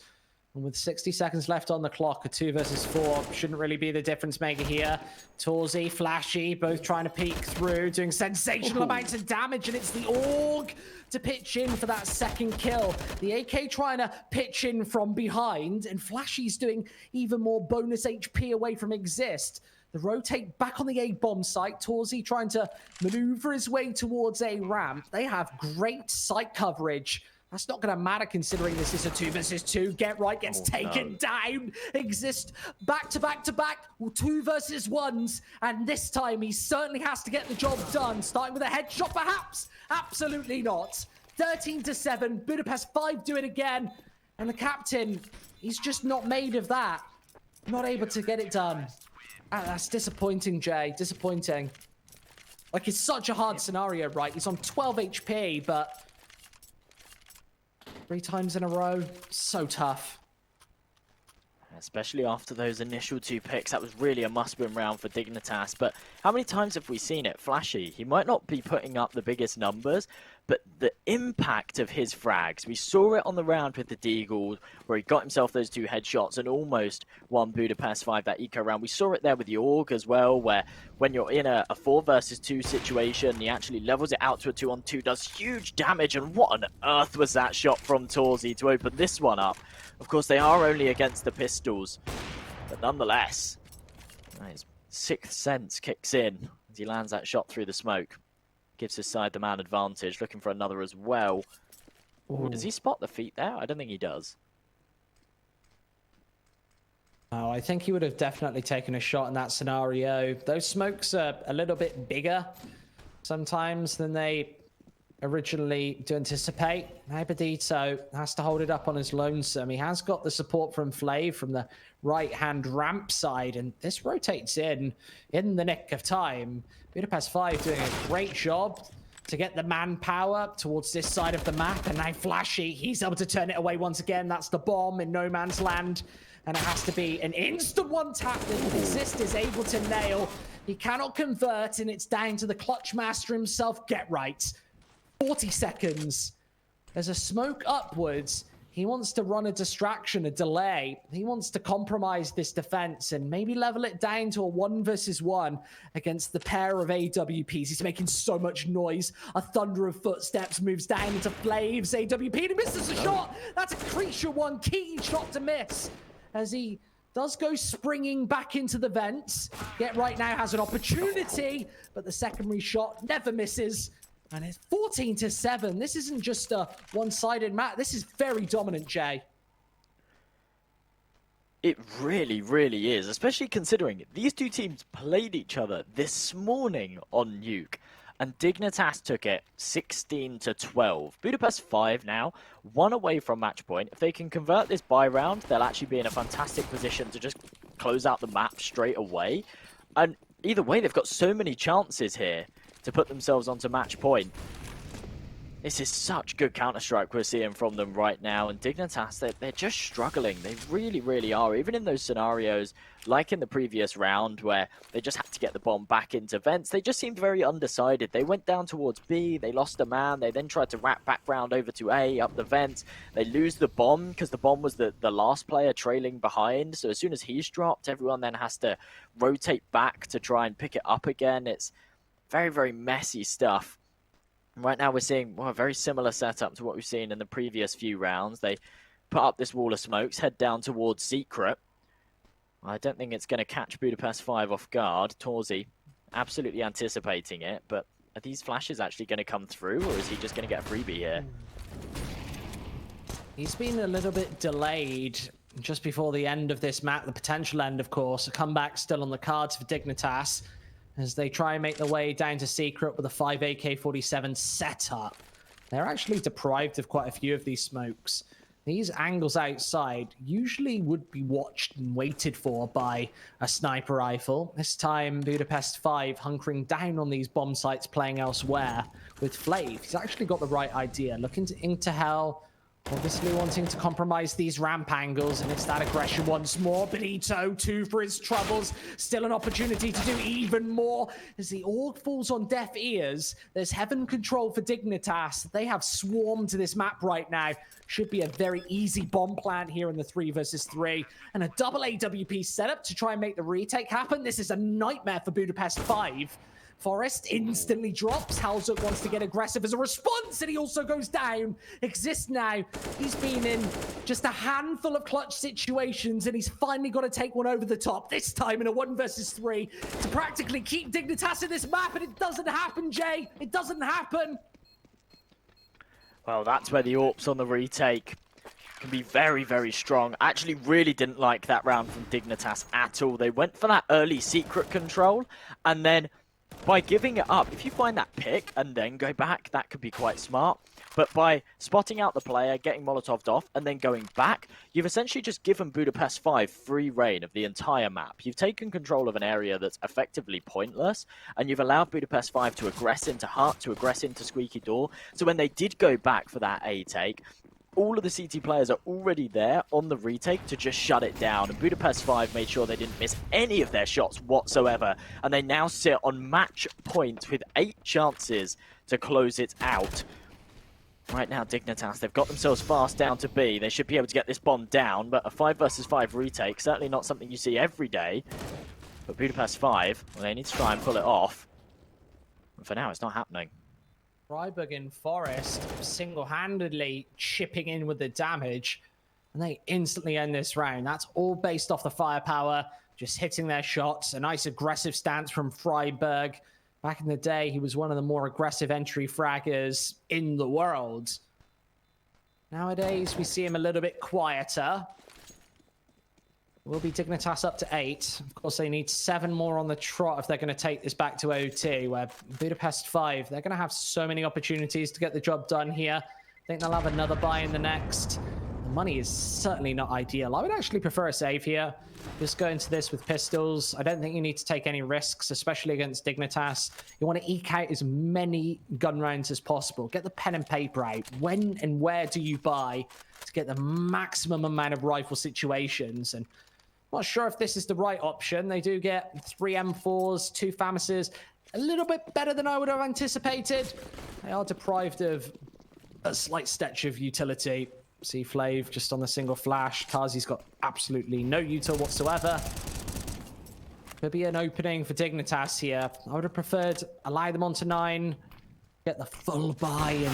And with 60 seconds left on the clock, a 2 versus 4 shouldn't really be the difference maker here. Torzy, Flashy, both trying to peek through, doing sensational amounts of damage, and it's the Org to pitch in for that second kill. The AK trying to pitch in from behind, and Flashy's doing even more bonus HP away from Exist. The rotate back on the A-bomb site. Torzy trying to maneuver his way towards a ramp. They have great site coverage. That's not going to matter considering this is a 2 versus 2. Get right gets taken down. Exist back to back to back. 2 versus 1s. And this time he certainly has to get the job done. Starting with a headshot perhaps? Absolutely not. 13-7. Budapest 5 do it again. And the captain, he's just not made of that. Not able to get it done. That's disappointing, Jay. Disappointing. Like, it's such a hard scenario, right? He's on 12 HP, but 3 times in a row, so tough. Especially after those initial 2 picks, that was really a must-win round for Dignitas. But how many times have we seen it? Flashy, he might not be putting up the biggest numbers, but the impact of his frags, we saw it on the round with the Deagle, where he got himself those 2 headshots and almost won Budapest 5 that eco round. We saw it there with the Org as well, where when you're in a 4 versus 2 situation, he actually levels it out to a 2-on-2, does huge damage, and what on earth was that shot from Torzy to open this one up? Of course, they are only against the pistols, but nonetheless, his 6th sense kicks in as he lands that shot through the smoke. Gives his side the man advantage, looking for another as well. Ooh, does he spot the feet there? I don't think he does. Oh, I think he would have definitely taken a shot in that scenario. Those smokes are a little bit bigger sometimes than they originally do anticipate. Now Badito has to hold it up on his lonesome. He has got the support from Flav from the right-hand ramp side, and this rotates in the nick of time. Budapest 5 doing a great job to get the manpower towards this side of the map, and now Flashy, he's able to turn it away once again. That's the bomb in no man's land, and it has to be an instant one-tap that Exist is able to nail. He cannot convert, and it's down to the clutch master himself. Get right. 40 seconds. There's a smoke upwards. He wants to run a distraction, a delay. He wants to compromise this defense and maybe level it down to a 1v1 against the pair of AWPs. He's making so much noise. A thunder of footsteps moves down into flames. AWP, and he misses a shot. That's a creature one, key shot to miss. As he does go springing back into the vents. Get Right now has an opportunity, but the secondary shot never misses. And it's 14-7. This isn't just a one-sided match. This is very dominant, Jay. It really, really is, especially considering these two teams played each other this morning on Nuke. And Dignitas took it 16-12. Budapest 5 now, 1 away from match point. If they can convert this bye round, they'll actually be in a fantastic position to just close out the map straight away. And either way, they've got so many chances here to put themselves onto match point. This is such good Counter-Strike we're seeing from them right now. And Dignitas, they're just struggling. They really, really are. Even in those scenarios, like in the previous round, where they just had to get the bomb back into vents, they just seemed very undecided. They went down towards B, they lost a man, they then tried to wrap back round over to A, up the vents. They lose the bomb, because the bomb was the last player trailing behind. So as soon as he's dropped, everyone then has to rotate back to try and pick it up again. It's very, very messy stuff. Right now we're seeing a very similar setup to what we've seen in the previous few rounds. They put up this wall of smokes, head down towards Secret. I don't think it's going to catch Budapest 5 off guard. Torzi absolutely anticipating it, but are these flashes actually going to come through, or is he just going to get a freebie here? He's been a little bit delayed just before the end of this map, the potential end, of course. A comeback still on the cards for Dignitas, as they try and make their way down to Secret with a 5 AK-47 setup. They're actually deprived of quite a few of these smokes. These angles outside usually would be watched and waited for by a sniper rifle. This time, Budapest 5 hunkering down on these bomb sites, playing elsewhere with Flav. He's actually got the right idea, looking into hell, obviously wanting to compromise these ramp angles, and it's that aggression once more. Benito, 2 for his troubles. Still an opportunity to do even more. As the all falls on deaf ears, there's heaven control for Dignitas. They have swarmed to this map right now. Should be a very easy bomb plant here in the 3 versus 3. And a double AWP setup to try and make the retake happen. This is a nightmare for Budapest 5. Forrest instantly drops. Halzuk wants to get aggressive as a response, and he also goes down. Exists now. He's been in just a handful of clutch situations, and he's finally got to take one over the top, this time in a 1 versus 3, to practically keep Dignitas in this map, and it doesn't happen, Jay. It doesn't happen. Well, that's where the AWPs on the retake can be very, very strong. I actually really didn't like that round from Dignitas at all. They went for that early Secret control, and then by giving it up, if you find that pick and then go back, that could be quite smart. But by spotting out the player, getting Molotov'd off, and then going back, you've essentially just given Budapest 5 free reign of the entire map. You've taken control of an area that's effectively pointless, and you've allowed Budapest 5 to aggress into Hut, to aggress into Squeaky Door. So when they did go back for that A take, all of the CT players are already there on the retake to just shut it down. And Budapest 5 made sure they didn't miss any of their shots whatsoever. And they now sit on match point with 8 chances to close it out. Right now, Dignitas, they've got themselves fast down to B. They should be able to get this bomb down, but a 5 versus 5 retake, certainly not something you see every day. But Budapest 5, well, they need to try and pull it off. And for now, it's not happening. Freiburg and Forest single-handedly chipping in with the damage, and they instantly end this round. That's all based off the firepower, just hitting their shots. A nice aggressive stance from Freiburg. Back in the day, he was one of the more aggressive entry fraggers in the world. Nowadays, we see him a little bit quieter. Will be Dignitas up to 8. Of course, they need 7 more on the trot if they're going to take this back to OT, where Budapest 5, they're going to have so many opportunities to get the job done here. I think they'll have another buy in the next. The money is certainly not ideal. I would actually prefer a save here. Just go into this with pistols. I don't think you need to take any risks, especially against Dignitas. You want to eke out as many gun rounds as possible. Get the pen and paper out. When and where do you buy to get the maximum amount of rifle situations? And not sure if this is the right option. They do get 3 M4s, 2 FAMASs. A little bit better than I would have anticipated. They are deprived of a slight stretch of utility. See Flav just on the single flash. Tazi's got absolutely no util whatsoever. Could be an opening for Dignitas here. I would have preferred ally them onto 9, get the full buy in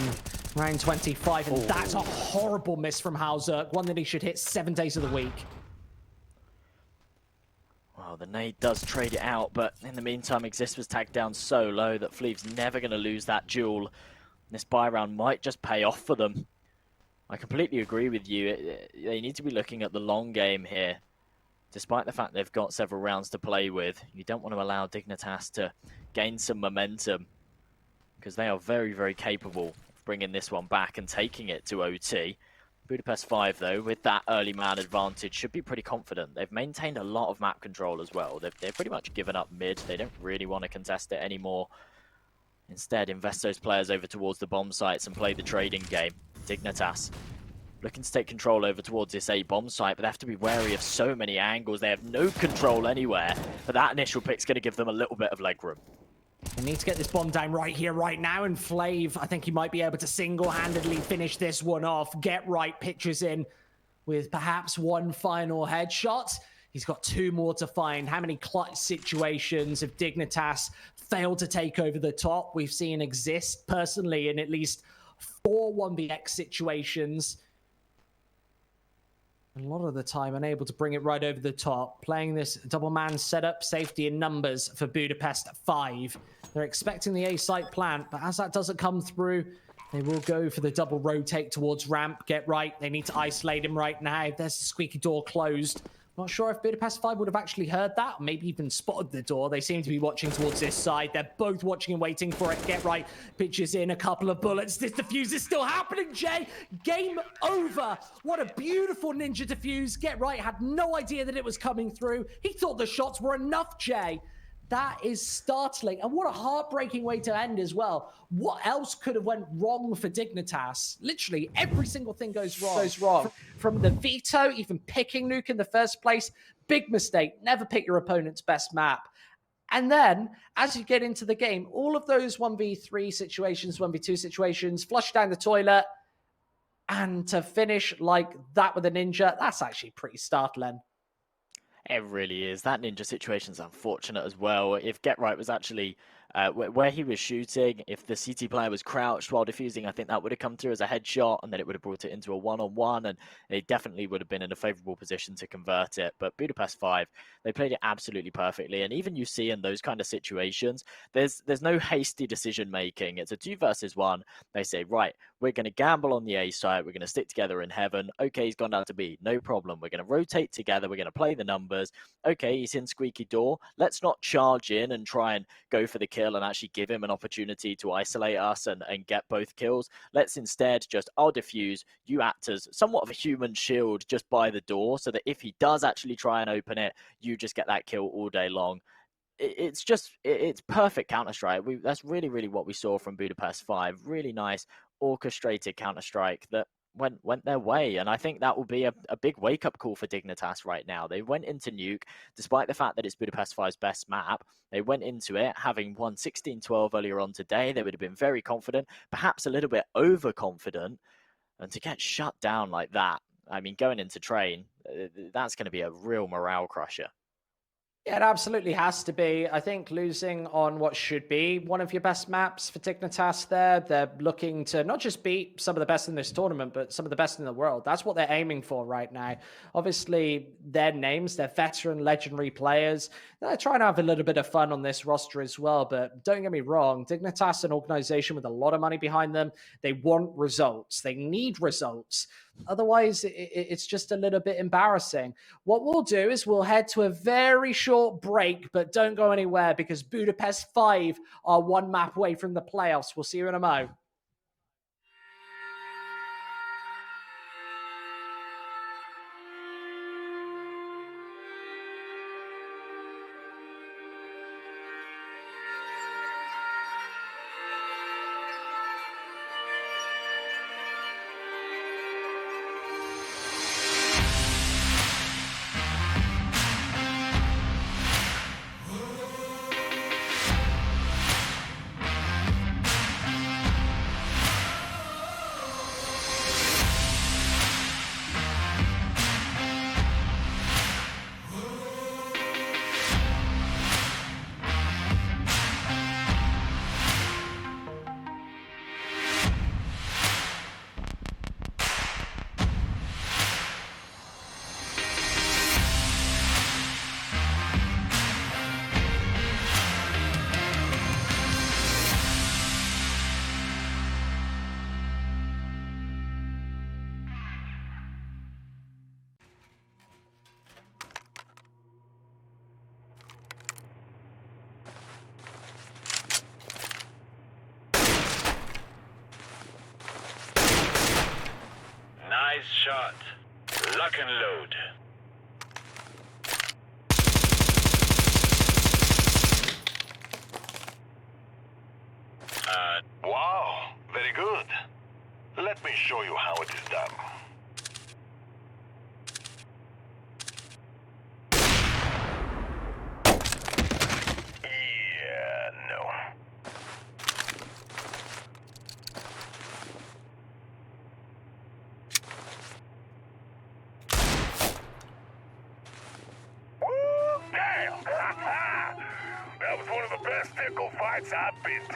round 25, and that's a horrible miss from Hauser, one that he should hit 7 days of the week. Well, the nade does trade it out, but in the meantime, Exist was tagged down so low that Fleev's never going to lose that duel. This buy round might just pay off for them. I completely agree with you. They need to be looking at the long game here. Despite the fact they've got several rounds to play with, you don't want to allow Dignitas to gain some momentum, because they are very, very capable of bringing this one back and taking it to OT. Budapest 5, though, with that early man advantage, should be pretty confident. They've maintained a lot of map control as well. They've pretty much given up mid. They don't really want to contest it anymore. Instead, invest those players over towards the bomb sites and play the trading game. Dignitas looking to take control over towards this A bomb site, but they have to be wary of so many angles. They have no control anywhere, but that initial pick's going to give them a little bit of leg room. They need to get this bomb down right here, right now, and Flav, I think he might be able to single-handedly finish this one off. Get right pitches in with perhaps one final headshot. He's got 2 more to find. How many clutch situations have Dignitas failed to take over the top? We've seen Exist personally in at least 4 1vx situations. A lot of the time unable to bring it right over the top. Playing this double man setup, safety in numbers for Budapest 5. They're expecting the A site plant, but as that doesn't come through, they will go for the double rotate towards ramp. Get right. They need to isolate him right now. There's the squeaky door closed. Not sure if Budapest 5 would have actually heard that, maybe even spotted the door. They seem to be watching towards this side. They're both watching and waiting for it. Get right, pitches in a couple of bullets. This defuse is still happening, Jay. Game over. What a beautiful ninja defuse. Get right had no idea that it was coming through. He thought the shots were enough, Jay. That is startling, and what a heartbreaking way to end as well. What else could have went wrong for Dignitas? Literally, every single thing goes wrong. From the veto, even picking Nuke in the first place, big mistake. Never pick your opponent's best map. And then, as you get into the game, all of those 1v3 situations, 1v2 situations, flush down the toilet, and to finish like that with a ninja, that's actually pretty startling. It really is. That ninja situation's unfortunate as well. If Get Right was actually where he was shooting, if the CT player was crouched while defusing, I think that would have come through as a headshot, and then it would have brought it into a one-on-one, and it definitely would have been in a favorable position to convert it. But Budapest 5, they played it absolutely perfectly, and even you see in those kind of situations, there's no hasty decision making. It's a 2 versus 1. They say, right, we're going to gamble on the A site, we're going to stick together in heaven. Okay, he's gone down to B, no problem. We're going to rotate together, we're going to play the numbers. Okay, he's in squeaky door. Let's not charge in and try and go for the kill and actually give him an opportunity to isolate us and get both kills. Let's instead just, I'll defuse, you act as somewhat of a human shield just by the door, so that if he does actually try and open it, you just get that kill all day long. It's perfect Counter-Strike. That's really, really what we saw from Budapest 5. Really nice orchestrated Counter-Strike that went their way, and I think that will be a big wake-up call for Dignitas right now. They went into Nuke, despite the fact that it's Budapest 5's best map. They went into it having won 16-12 earlier on today. They would have been very confident, perhaps a little bit overconfident, and to get shut down like that, I mean, going into train, that's going to be a real morale crusher. Yeah, it absolutely has to be. I think losing on what should be one of your best maps for Dignitas there, they're looking to not just beat some of the best in this tournament, but some of the best in the world. That's what they're aiming for right now. Obviously, their names, they're veteran, legendary players. They're trying to have a little bit of fun on this roster as well, but don't get me wrong, Dignitas, an organization with a lot of money behind them, they want results. They need results. Otherwise, it's just a little bit embarrassing. What we'll do is we'll head to a very short break, but don't go anywhere because Budapest 5 are 1 map away from the playoffs. We'll see you in a mo. Nice shot. Lock and load. Wow, very good. Let me show you how it is done. Yeah, no. Woo, damn! That was one of the best nickel fights I've been to.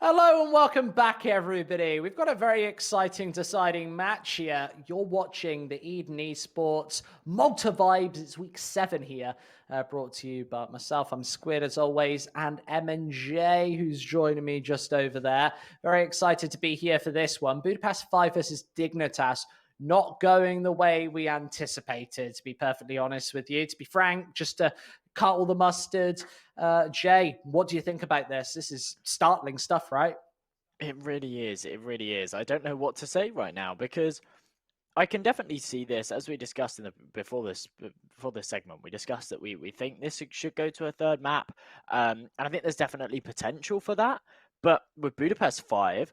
Hello and welcome back, everybody. We've got a very exciting deciding match here. You're watching the Eden Esports Malta Vibes. It's week 7 here, brought to you by myself. I'm Squid, as always, and M&J, who's joining me just over there. Very excited to be here for this one. Budapest 5 versus Dignitas. Not going the way we anticipated, to be perfectly honest with you. To be frank, just to cut all the mustard. Jay, what do you think about this? This is startling stuff, right? It really is. It really is. I don't know what to say right now because I can definitely see this, as we discussed before this segment. We discussed that we think this should go to a third map, and I think there's definitely potential for that. But with Budapest 5,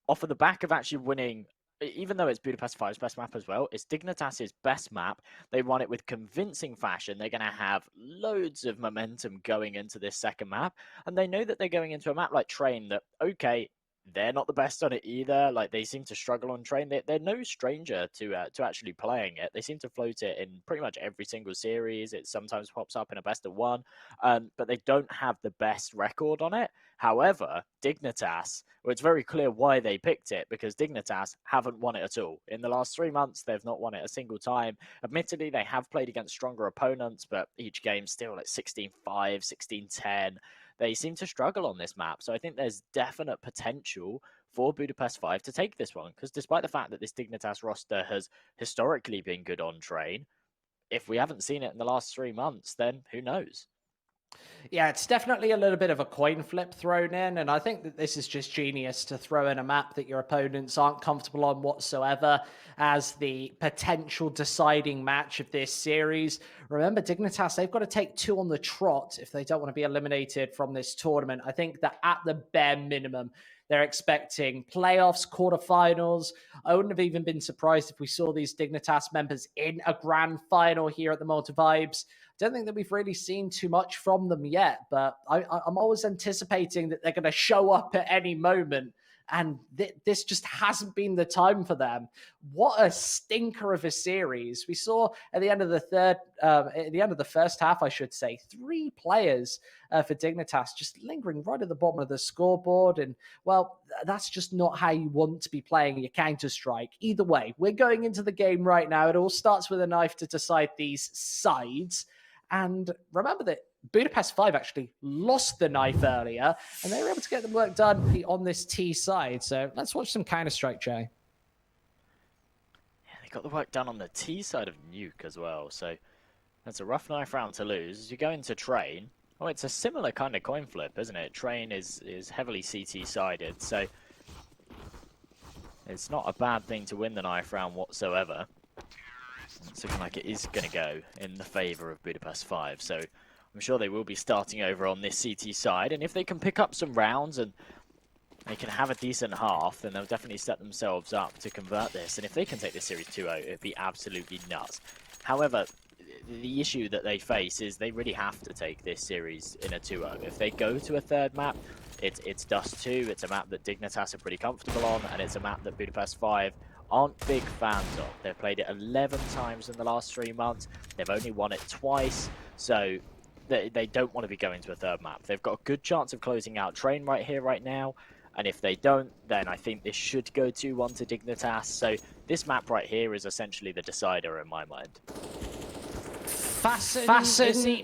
off of the back of actually winning, even though it's Budapest 5's best map as well, it's Dignitas' best map. They won it with convincing fashion. They're going to have loads of momentum going into this second map, and they know that they're going into a map like Train that, okay, they're not the best on it either. Like, they seem to struggle on Train. They're no stranger to actually playing it. They seem to float it in pretty much every single series. It sometimes pops up in a best of one, but they don't have the best record on it. However, Dignitas, well, it's very clear why they picked it, because Dignitas haven't won it at all. In the last 3 months, they've not won it a single time. Admittedly, they have played against stronger opponents, but each game's still at 16-5, 16-10. They seem to struggle on this map. So I think there's definite potential for Budapest 5 to take this one, because despite the fact that this Dignitas roster has historically been good on Train, if we haven't seen it in the last 3 months, then who knows? Yeah, it's definitely a little bit of a coin flip thrown in, and I think that this is just genius to throw in a map that your opponents aren't comfortable on whatsoever as the potential deciding match of this series. Remember, Dignitas, they've got to take 2 on the trot if they don't want to be eliminated from this tournament. I think that at the bare minimum, they're expecting playoffs, quarterfinals. I wouldn't have even been surprised if we saw these Dignitas members in a grand final here at the Malta Vibes. Don't think that we've really seen too much from them yet, but I'm always anticipating that they're going to show up at any moment, and this just hasn't been the time for them. What a stinker of a series we saw at the end of the first half, I should say. 3 players for Dignitas just lingering right at the bottom of the scoreboard, and well, that's just not how you want to be playing your Counter-Strike. Either way, we're going into the game right now. It all starts with a knife to decide these sides. And remember that Budapest 5 actually lost the knife earlier, and they were able to get the work done on this T side. So let's watch some Counter-Strike, Jay. Yeah, they got the work done on the T side of Nuke as well. So that's a rough knife round to lose. As you go into Train, oh, it's a similar kind of coin flip, isn't it? Train is heavily CT sided, so it's not a bad thing to win the knife round whatsoever. It's looking like it is going to go in the favour of Budapest 5, so I'm sure they will be starting over on this CT side, and if they can pick up some rounds and they can have a decent half, then they'll definitely set themselves up to convert this, and if they can take this series 2-0, it'd be absolutely nuts. However, the issue that they face is they really have to take this series in a 2-0. If they go to a third map, it's Dust 2, it's a map that Dignitas are pretty comfortable on, and it's a map that Budapest 5 aren't big fans of. They've played it 11 times in the last 3 months. They've only won it twice, so they don't want to be going to a third map. They've got a good chance of closing out Train right here, right now, and if they don't, then I think this should go 2-1 to Dignitas. So this map right here is essentially the decider in my mind. Fasten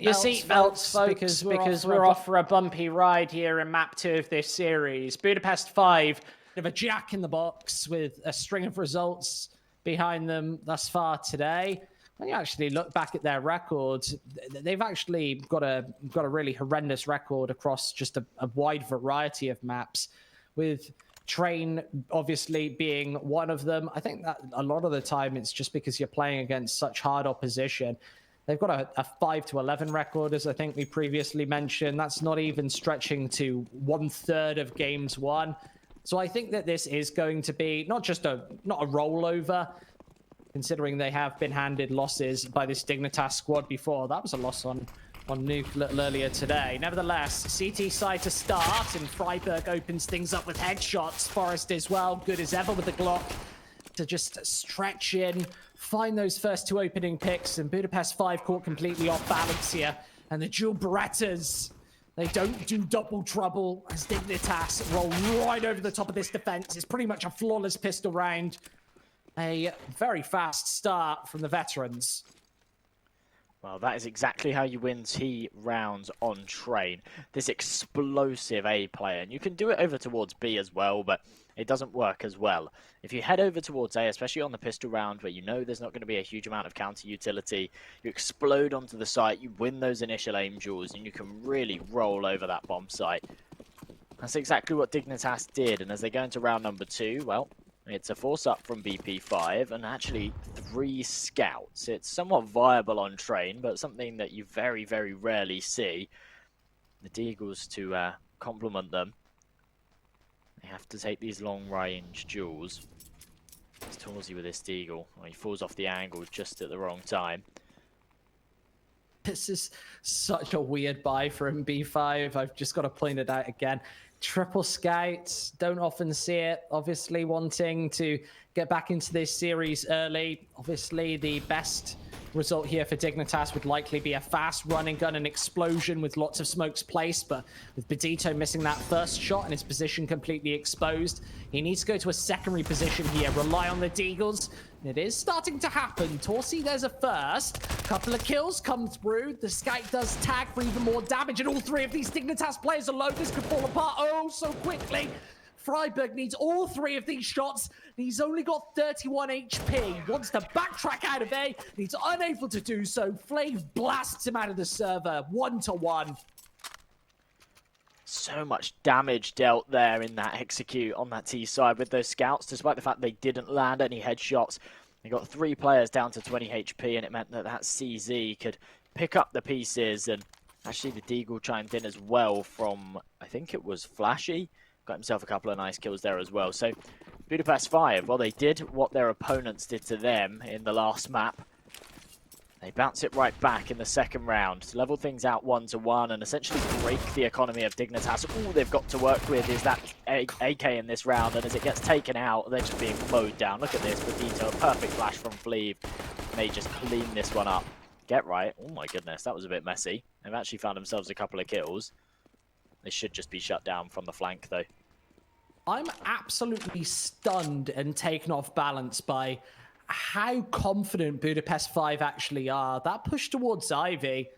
your seatbelts, folks, because we're off for a bumpy ride here in map 2 of this series. Budapest 5 of a jack in the box with a string of results behind them thus far today. When you actually look back at their records, they've actually got a really horrendous record across just a wide variety of maps, with Train obviously being one of them. I think that a lot of the time it's just because you're playing against such hard opposition. They've got a 5-11 record, as I think we previously mentioned. That's not even stretching to 1/3 of games won. So I think that this is going to be not a rollover, considering they have been handed losses by this Dignitas squad before. That was a loss on Nuke a little earlier today. Nevertheless, CT side to start, and Freiburg opens things up with headshots. Forrest as well, good as ever with the Glock to just stretch in, find those first 2 opening picks, and Budapest 5 caught completely off balance here. And the dual Berettas They don't do double trouble as Dignitas roll right over the top of this defense. It's pretty much a flawless pistol round. A very fast start from the veterans. Well, that is exactly how you win T rounds on train. This explosive A player. And you can do it over towards B as well, but it doesn't work as well. If you head over towards A, especially on the pistol round where you know there's not going to be a huge amount of counter utility, you explode onto the site, you win those initial aim duels, and you can really roll over that bomb site. That's exactly what Dignitas did, and as they go into round number 2, well, it's a force up from BP5 and actually 3 scouts. It's somewhat viable on train, but something that you very, very rarely see. The Deagles to complement them. They have to take these long-range duels. It's Torsey with this Deagle. Oh, he falls off the angle just at the wrong time. This is such a weird buy from B5. I've just got to point it out again. Triple scouts, don't often see it. Obviously wanting to get back into this series early. Obviously the best result here for Dignitas would likely be a fast running gun and explosion with lots of smokes placed, but with Bedito missing that first shot and his position completely exposed, he needs to go to a secondary position here, rely on the Deagles. It is starting to happen. Torsey, there's a first. Couple of kills come through. The Scout does tag for even more damage, and all 3 of these Dignitas players alone. This could fall apart so quickly. Freiburg needs all 3 of these shots. He's only got 31 HP. Wants to backtrack out of A. He's unable to do so. Flame blasts him out of the server. 1-1. So much damage dealt there in that execute on that T side with those scouts, despite the fact they didn't land any headshots. They got 3 players down to 20 HP, and it meant that that CZ could pick up the pieces. And actually the Deagle chimed in as well from, I think it was Flashy. Got himself a couple of nice kills there as well. So Budapest 5, well, they did what their opponents did to them in the last map. They bounce it right back in the second round to level things out 1-1 and essentially break the economy of Dignitas. All they've got to work with is that AK in this round, and as it gets taken out, they're just being mowed down. Look at this, Bedito, a perfect flash from Fleeve. They just clean this one up. Get right. Oh my goodness, that was a bit messy. They've actually found themselves a couple of kills. They should just be shut down from the flank, though. I'm absolutely stunned and taken off balance by how confident Budapest 5 actually are. That push towards Ivy,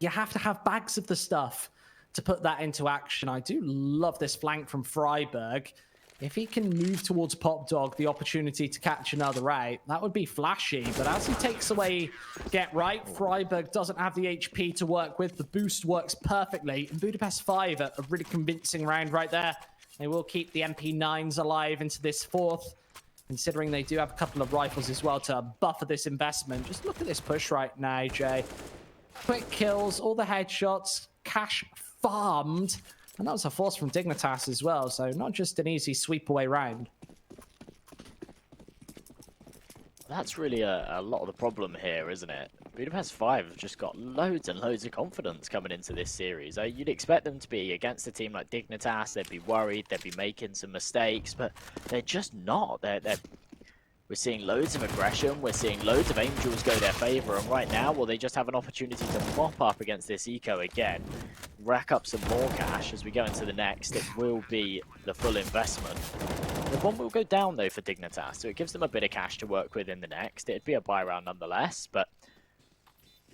you have to have bags of the stuff to put that into action. I do love this flank from Freiburg. If he can move towards Pop Dog, the opportunity to catch another out, that would be flashy. But as he takes away Get Right, Freiburg doesn't have the HP to work with. The boost works perfectly. And Budapest 5, a really convincing round right there. They will keep the MP9s alive into this 4th, considering they do have a couple of rifles as well to buffer this investment. Just look at this push right now, Jay. Quick kills, all the headshots, cash farmed. And that was a force from Dignitas as well, so not just an easy sweep away round. That's really a lot of the problem here, isn't it? Budapest 5 have just got loads and loads of confidence coming into this series. You'd expect them to be against a team like Dignitas. They'd be worried, they'd be making some mistakes, but they're just not. We're seeing loads of aggression, we're seeing loads of aim duels go their favour, and right now, well, they just have an opportunity to mop up against this eco again, rack up some more cash as we go into the next. It will be the full investment. The one will go down, though, for Dignitas, so it gives them a bit of cash to work with in the next. It'd be a buy round nonetheless, but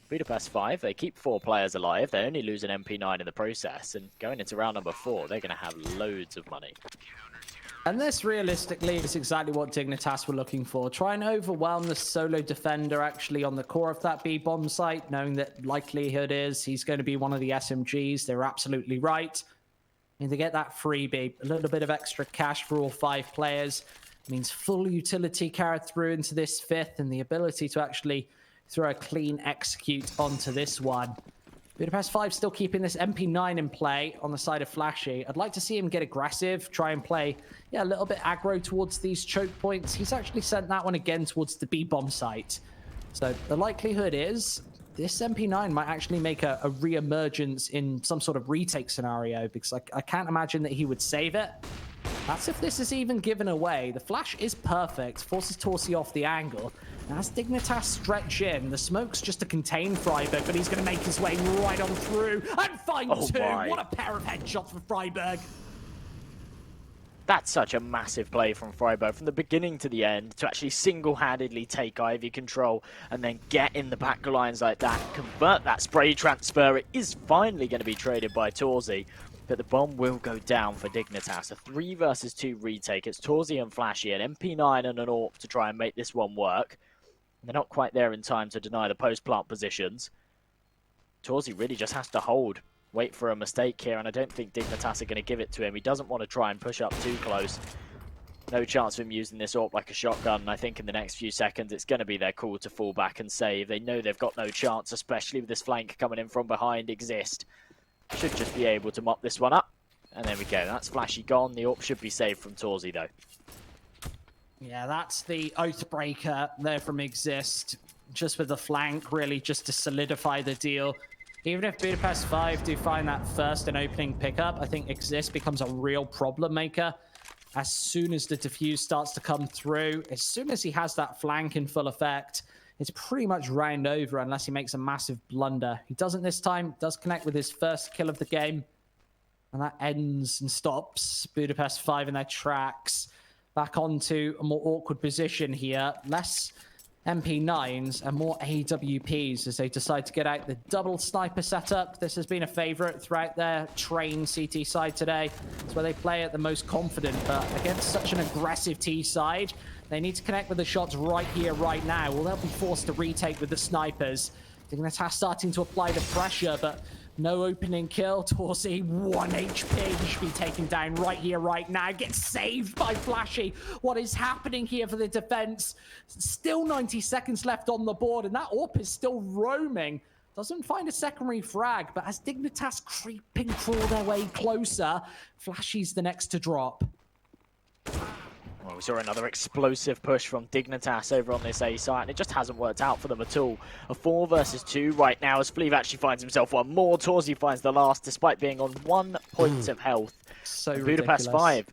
Budapest 5, they keep 4 players alive, they only lose an MP9 in the process, and going into round number 4, they're going to have loads of money. And this, realistically, is exactly what Dignitas were looking for. Try and overwhelm the solo defender actually on the core of that B-bomb site, knowing that likelihood is he's going to be one of the SMGs. They're absolutely right. And they get that freebie, a little bit of extra cash for all 5 players. It means full utility carried through into this 5th and the ability to actually throw a clean execute onto this one. Budapest 5 still keeping this MP9 in play on the side of Flashy. I'd like to see him get aggressive, try and play a little bit aggro towards these choke points. He's actually sent that one again towards the B-bomb site. So the likelihood is this MP9 might actually make a re-emergence in some sort of retake scenario, because I can't imagine that he would save it. That's if this is even given away. The flash is perfect, forces Torsi off the angle. And as Dignitas stretch in, the smoke's just to contain Freiburg, but he's going to make his way right on through and find two. My. What a pair of headshots for Freiburg. That's such a massive play from Freiburg from the beginning to the end to actually single-handedly take Ivy control and then get in the back lines like that, convert that spray transfer. It is finally going to be traded by Torsi, but the bomb will go down for Dignitas. A 3 versus 2 retake. It's Torsi and Flashy, an MP9 and an AWP to try and make this one work. They're not quite there in time to deny the post-plant positions. Torsi really just has to hold, wait for a mistake here, and I don't think Dignitas are going to give it to him. He doesn't want to try and push up too close. No chance of him using this AWP like a shotgun. I think in the next few seconds it's going to be their call to fall back and save. They know they've got no chance, especially with this flank coming in from behind. Exist should just be able to mop this one up. And there we go. That's Flashy gone. The AWP should be saved from Torsi though. Yeah, that's the Oathbreaker there from Exist. Just with the flank, really just to solidify the deal. Even if Budapest 5 do find that first and opening pickup, I think Exist becomes a real problem maker. As soon as the defuse starts to come through, as soon as he has that flank in full effect, it's pretty much round over unless he makes a massive blunder. He doesn't this time, does connect with his first kill of the game. And that ends and stops Budapest 5 in their tracks. Back onto a more awkward position here. Less MP9s and more AWPs as they decide to get out the double sniper setup. This has been a favorite throughout their train CT side today. It's where they play at the most confident, but against such an aggressive T side, they need to connect with the shots right here, right now, or they'll be forced to retake with the snipers. Dignitas starting to apply the pressure, but no opening kill. Torsi, 1 HP. He should be taken down right here, right now. Gets saved by Flashy. What is happening here for the defense? Still 90 seconds left on the board, and that AWP is still roaming. Doesn't find a secondary frag, but as Dignitas crawl their way closer, Flashy's the next to drop. Well, we saw another explosive push from Dignitas over on this A site, and it just hasn't worked out for them at all. A 4 versus 2 right now as Fleeve actually finds himself one more. Torsi finds the last despite being on 1 point of health. So Budapest 5.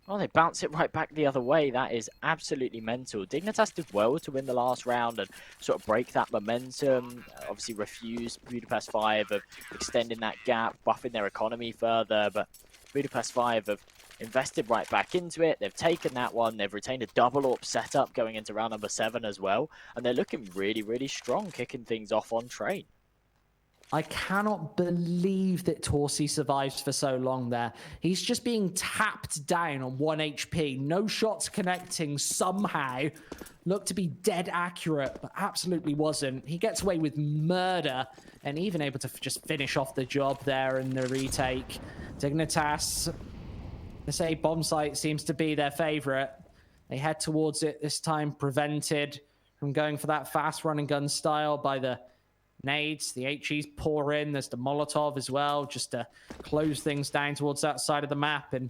Oh, they bounce it right back the other way. That is absolutely mental. Dignitas did well to win the last round and sort of break that momentum. Obviously refused Budapest 5 of extending that gap, buffing their economy further, but Budapest 5 have invested right back into it. They've taken that one. They've retained a double AWP setup going into round number 7 as well. And they're looking really, really strong, kicking things off on train. I cannot believe that Torsi survives for so long there. He's just being tapped down on 1 HP. No shots connecting somehow. Looked to be dead accurate, but absolutely wasn't. He gets away with murder and even able to just finish off the job there in the retake. Dignitas, this A bomb site seems to be their favorite. They head towards it this time, prevented from going for that fast run and gun style by the nades. The HEs pour in. There's the Molotov as well, just to close things down towards that side of the map. And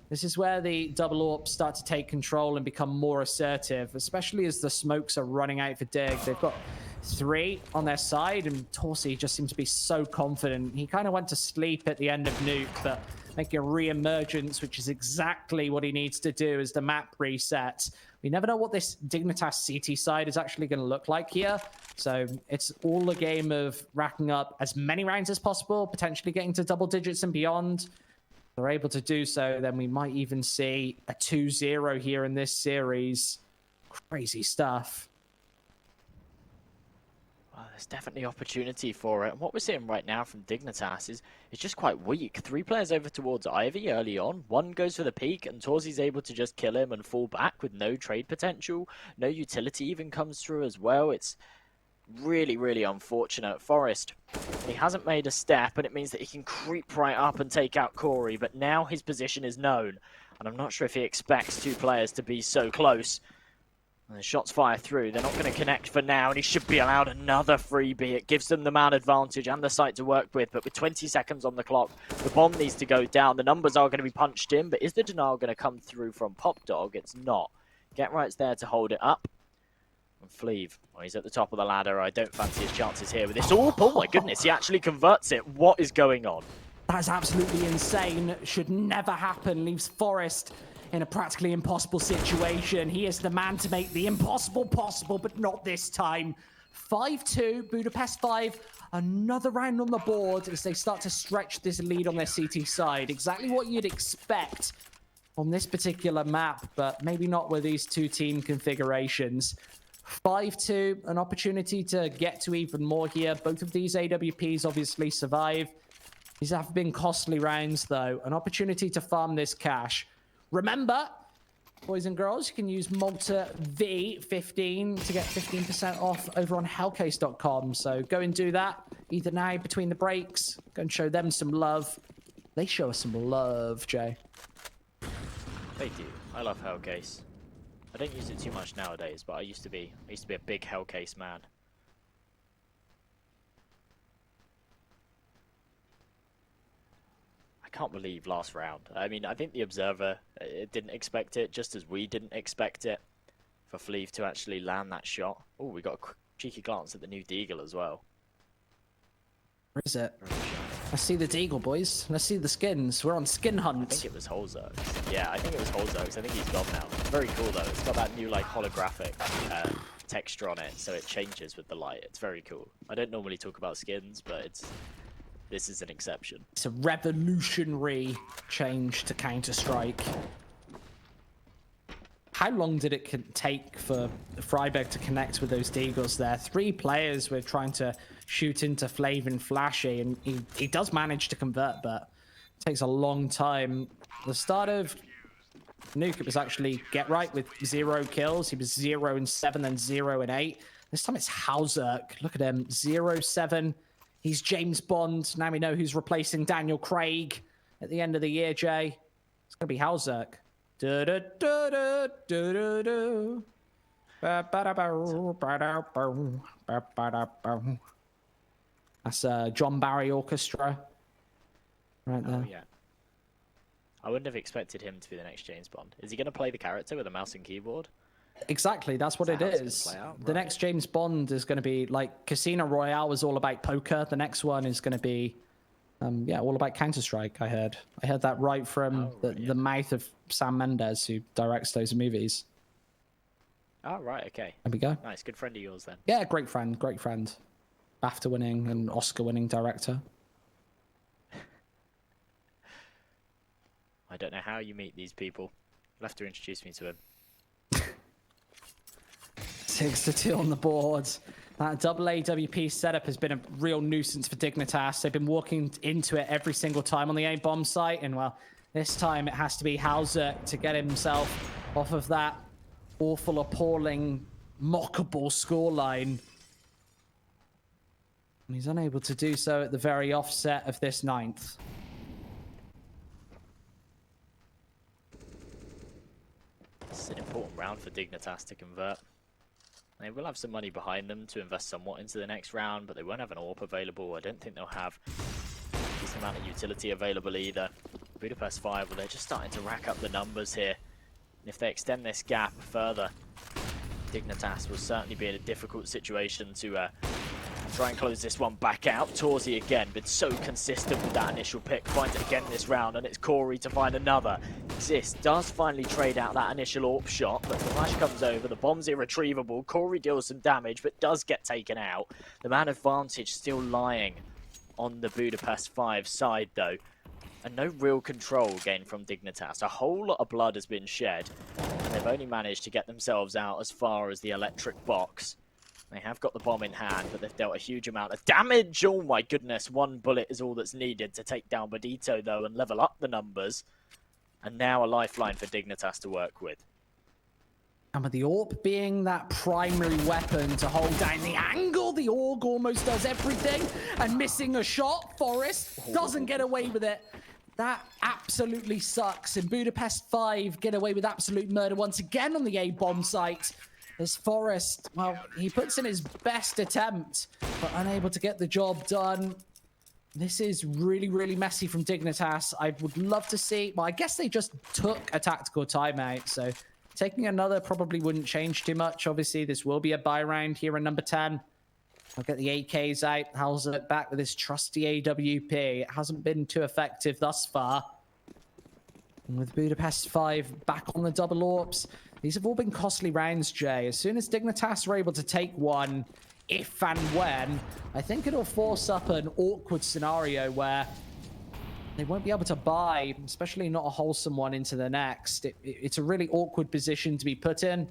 this is where the double AWPs start to take control and become more assertive, especially as the smokes are running out for Dig. They've got 3 on their side, and Torsi just seems to be so confident. He kind of went to sleep at the end of Nuke, but making a re-emergence, which is exactly what he needs to do as the map resets. We never know what this Dignitas CT side is actually going to look like here. So it's all a game of racking up as many rounds as possible, potentially getting to double digits and beyond. If they're able to do so, then we might even see a 2-0 here in this series. Crazy stuff. Well, there's definitely opportunity for it. And what we're seeing right now from Dignitas is just quite weak. 3 players over towards Ivy early on. 1 goes for the peak, and Torsi's able to just kill him and fall back with no trade potential. No utility even comes through as well. It's really, really unfortunate. Forest, he hasn't made a step, and it means that he can creep right up and take out Corey, but now his position is known. And I'm not sure if he expects 2 players to be so close. And the shots fire through. They're not going to connect for now, and he should be allowed another freebie. It gives them the man advantage and the site to work with, but with 20 seconds on the clock, the bomb needs to go down. The numbers are going to be punched in, but is the denial going to come through from Pop Dog? It's not. Get Right's there to hold it up. And Fleeve, well, he's at the top of the ladder. I don't fancy his chances here with this. Oh my goodness, he actually converts it. What is going on? That's absolutely insane. Should never happen. Leaves Forest in a practically impossible situation. He is the man to make the impossible possible, but not this time. 5-2, Budapest 5. Another round on the board as they start to stretch this lead on their CT side. Exactly what you'd expect on this particular map, but maybe not with these two team configurations. 5-2, an opportunity to get to even more here. Both of these AWPs obviously survive. These have been costly rounds, though. An opportunity to farm this cash. Remember, boys and girls, you can use Malta V15 to get 15% off over on hellcase.com. So go and do that either now, between the breaks. Go and show them some love. They show us some love, Jay. They do. I love Hellcase. I don't use it too much nowadays, but I used to be a big Hellcase man. I can't believe last round. I mean, I think the Observer didn't expect it, just as we didn't expect it for Fleeve to actually land that shot. Oh, we got a cheeky glance at the new Deagle as well. Where is it? Let's see the Deagle, boys. Let's see the skins. We're on skin hunt. I think it was Holzerks. Yeah, I think it was Holzerks. I think he's gone now. Very cool though. It's got that new like holographic texture on it, so it changes with the light. It's very cool. I don't normally talk about skins, but this is an exception. It's a revolutionary change to Counter-Strike. How long did it take for Freiberg to connect with those Deagles there? 3 players were trying to shoot into Flav and Flashy, and he does manage to convert, but it takes a long time. The start of Nuke, it was actually Get Right with 0 kills. He was 0 and 7, then 0 and 8. This time it's Hauzerk. Look at him, 0-7. He's James Bond. Now we know who's replacing Daniel Craig at the end of the year, Jay. It's going to be Hauzerk. That's John Barry Orchestra right there. Oh, yeah. I wouldn't have expected him to be the next James Bond. Is he going to play the character with a mouse and keyboard? Exactly, that's what it is. The next James Bond is going to be like Casino Royale was all about poker. The next one is going to be, yeah, all about Counter-Strike. I heard that right from the mouth of Sam Mendes, who directs those movies. Oh, right, okay. There we go. Nice, good friend of yours then. Yeah, great friend, great friend. BAFTA-winning and Oscar-winning director. I don't know how you meet these people. You'll have to introduce me to him. 6-2 on the board. That double AWP setup has been a real nuisance for Dignitas. They've been walking into it every single time on the A-bomb site, and well, this time it has to be Hauzerk to get himself off of that awful, appalling, mockable scoreline. And he's unable to do so at the very offset of this 9th. This is an important round for Dignitas to convert. They will have some money behind them to invest somewhat into the next round, but they won't have an AWP available. I don't think they'll have a decent amount of utility available either. Budapest 5, well, they're just starting to rack up the numbers here. And if they extend this gap further, Dignitas will certainly be in a difficult situation to try and close this one back out. Torzi again, been so consistent with that initial pick. Finds it again this round, and it's Corey to find another. Exist does finally trade out that initial AWP shot, but the flash comes over. The bomb's irretrievable. Corey deals some damage, but does get taken out. The man advantage still lying on the Budapest 5 side, though. And no real control gained from Dignitas. A whole lot of blood has been shed, and they've only managed to get themselves out as far as the electric box. They have got the bomb in hand, but they've dealt a huge amount of damage. Oh my goodness, 1 bullet is all that's needed to take down Bodito, though, and level up the numbers. And now a lifeline for Dignitas to work with. And with the AWP being that primary weapon to hold down the angle, the AUG almost does everything. And missing a shot, Forrest doesn't get away with it. That absolutely sucks. And Budapest 5 get away with absolute murder once again on the A-bomb site. As Forrest, well, he puts in his best attempt, but unable to get the job done. This is really, really messy from Dignitas. I would love to see... Well, I guess they just took a tactical timeout, so taking another probably wouldn't change too much. Obviously, this will be a buy round here in number 10. I'll get the AKs out. Hauzerk back with his trusty AWP. It hasn't been too effective thus far. And with Budapest 5 back on the double AWPs, these have all been costly rounds, Jay. As soon as Dignitas are able to take one, if and when, I think it'll force up an awkward scenario where they won't be able to buy, especially not a wholesome one, into the next. It's a really awkward position to be put in.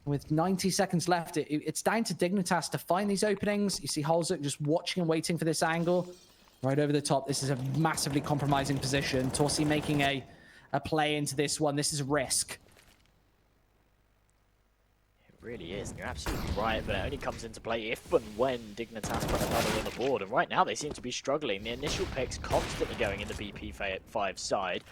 With 90 seconds left, it's down to Dignitas to find these openings. You see Holzuk just watching and waiting for this angle. Right over the top. This is a massively compromising position. Torsi making a play into this one. This is a risk. Really is, and you're absolutely right, but it only comes into play if and when Dignitas put another on the board, and right now they seem to be struggling. The initial pick's constantly going in the BP5 side.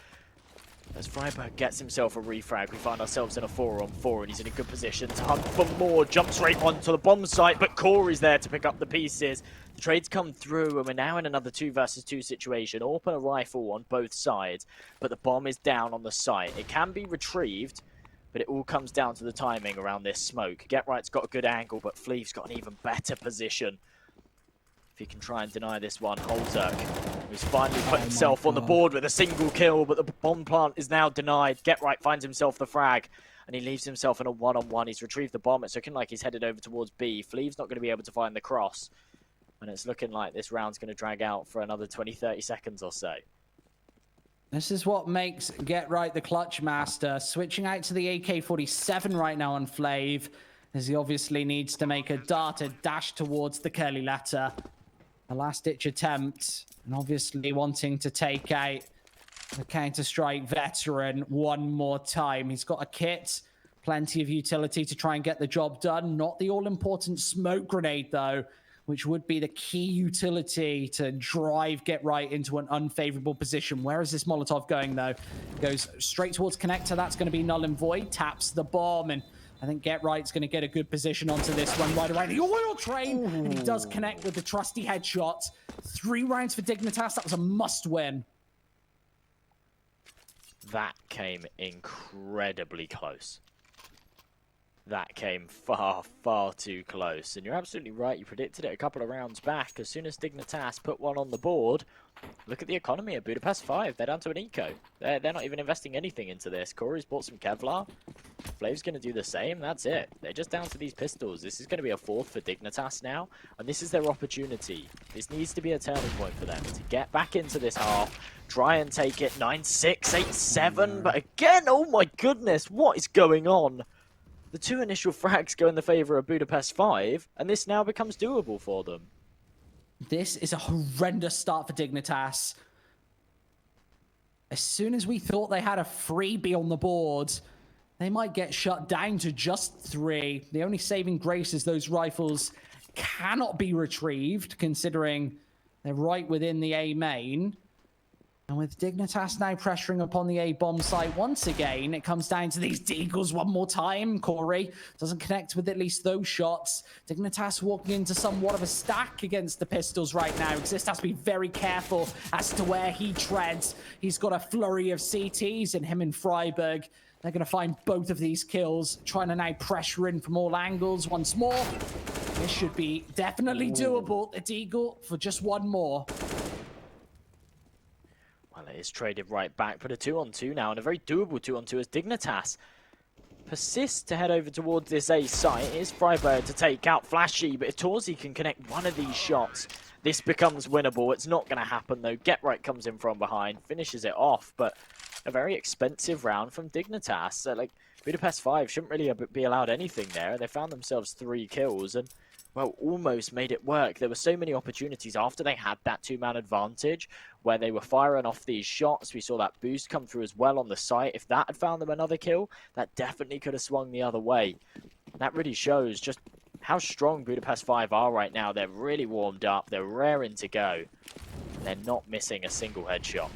As Freiburg gets himself a refrag, we find ourselves in a 4-on-4, and he's in a good position to hunt for more. Jumps right onto the bomb site, but Corey's there to pick up the pieces. The trades come through, and we're now in another 2 versus 2 situation. Open a rifle on both sides, but the bomb is down on the site. It can be retrieved, but it all comes down to the timing around this smoke. Get Right's got a good angle, but Fleave's got an even better position. If he can try and deny this one, Holzuk, who's finally put himself on the board with a single kill, but the bomb plant is now denied. Get Right finds himself the frag, and he leaves himself in a 1-on-1. He's retrieved the bomb. It's looking like he's headed over towards B. Fleave's not going to be able to find the cross, and it's looking like this round's going to drag out for another 20-30 seconds or so. This is what makes Get Right the clutch master. Switching out to the AK-47 right now on Flav, as he obviously needs to make a dash towards the curly letter. A last-ditch attempt, and obviously wanting to take out the Counter-Strike veteran one more time. He's got a kit, plenty of utility to try and get the job done. Not the all-important smoke grenade, though, which would be the key utility to drive Get Right into an unfavorable position. Where is this Molotov going, though? Goes straight towards connector. That's going to be null and void. Taps the bomb, and I think Get Right's going to get a good position onto this one right around the oil train. And he does connect with the trusty headshot. 3 rounds for Dignitas. That was a must-win. That came incredibly close. That came far, far too close. And you're absolutely right. You predicted it a couple of rounds back. As soon as Dignitas put one on the board, look at the economy of Budapest 5. They're down to an eco. They're not even investing anything into this. Corey's bought some Kevlar. Flav's going to do the same. That's it. They're just down to these pistols. This is going to be a 4th for Dignitas now. And this is their opportunity. This needs to be a turning point for them to get back into this half. Try and take it. 9-6, 8-7. But again, oh my goodness, what is going on? The 2 initial frags go in the favour of Budapest 5, and this now becomes doable for them. This is a horrendous start for Dignitas. As soon as we thought they had a freebie on the board, they might get shut down to just 3. The only saving grace is those rifles cannot be retrieved, considering they're right within the A main. And with Dignitas now pressuring upon the A-bomb site once again, it comes down to these deagles one more time. Corey doesn't connect with at least those shots. Dignitas walking into somewhat of a stack against the pistols right now. Exist has to be very careful as to where he treads. He's got a flurry of CTs in him and Freiburg. They're going to find both of these kills, trying to now pressure in from all angles once more. This should be definitely doable. The deagle for just one more. Well, it is traded right back, but a 2-on-2 now, and a very doable 2-on-2 as Dignitas persists to head over towards this A site. It is Freiburg to take out Flashy, but if Torsi can connect one of these shots, this becomes winnable. It's not going to happen, though. Get Right comes in from behind, finishes it off, but a very expensive round from Dignitas. So, like, Budapest 5 shouldn't really be allowed anything there. They found themselves 3 kills, and well, almost made it work. There were so many opportunities after they had that 2-man advantage where they were firing off these shots. We saw that boost come through as well on the site. If that had found them another kill, that definitely could have swung the other way. That really shows just how strong Budapest 5 are right now. They're really warmed up. They're raring to go. They're not missing a single headshot.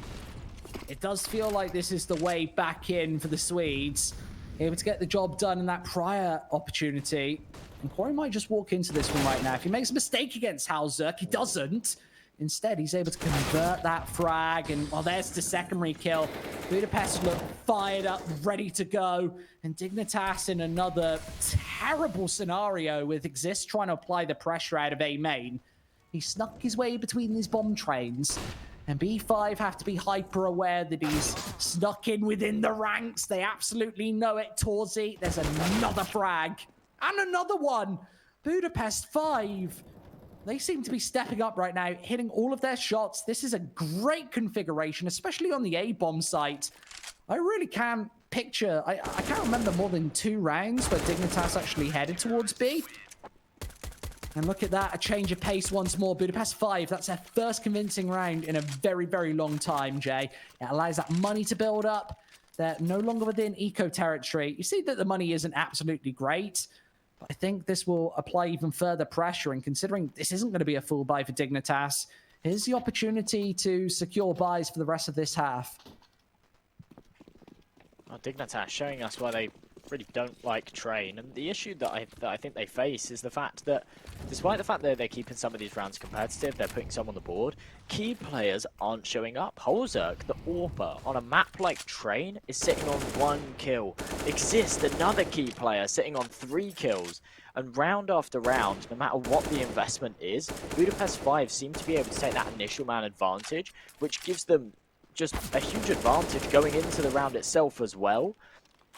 It does feel like this is the way back in for the Swedes. Able to get the job done in that prior opportunity. And Corey might just walk into this one right now. If he makes a mistake against Halzuk, he doesn't. Instead, he's able to convert that frag. And, well, there's the secondary kill. Budapest look fired up, ready to go. And Dignitas in another terrible scenario with Exist trying to apply the pressure out of A main. He snuck his way between these bomb trains. And B5 have to be hyper aware that he's snuck in within the ranks. They absolutely know it. Torzi, there's another frag. And another one. Budapest 5. They seem to be stepping up right now, hitting all of their shots. This is a great configuration, especially on the A-bomb site. I really can't picture, I can't remember more than 2 rounds where Dignitas actually headed towards B. And look at that, a change of pace once more. Budapest 5, that's their first convincing round in a very, very long time, Jay. It allows that money to build up. They're no longer within eco territory. You see that the money isn't absolutely great, but I think this will apply even further pressure. And considering this isn't going to be a full buy for Dignitas, here's the opportunity to secure buys for the rest of this half. Well, Dignitas showing us why they really don't like Train, and the issue that I think they face is the fact that despite the fact that they're keeping some of these rounds competitive, they're putting some on the board, key players aren't showing up. Holzerk, the AWPer, on a map like Train is sitting on 1 kill. Exist, another key player sitting on 3 kills. And round after round, no matter what the investment is, Budapest 5 seem to be able to take that initial man advantage, which gives them just a huge advantage going into the round itself as well.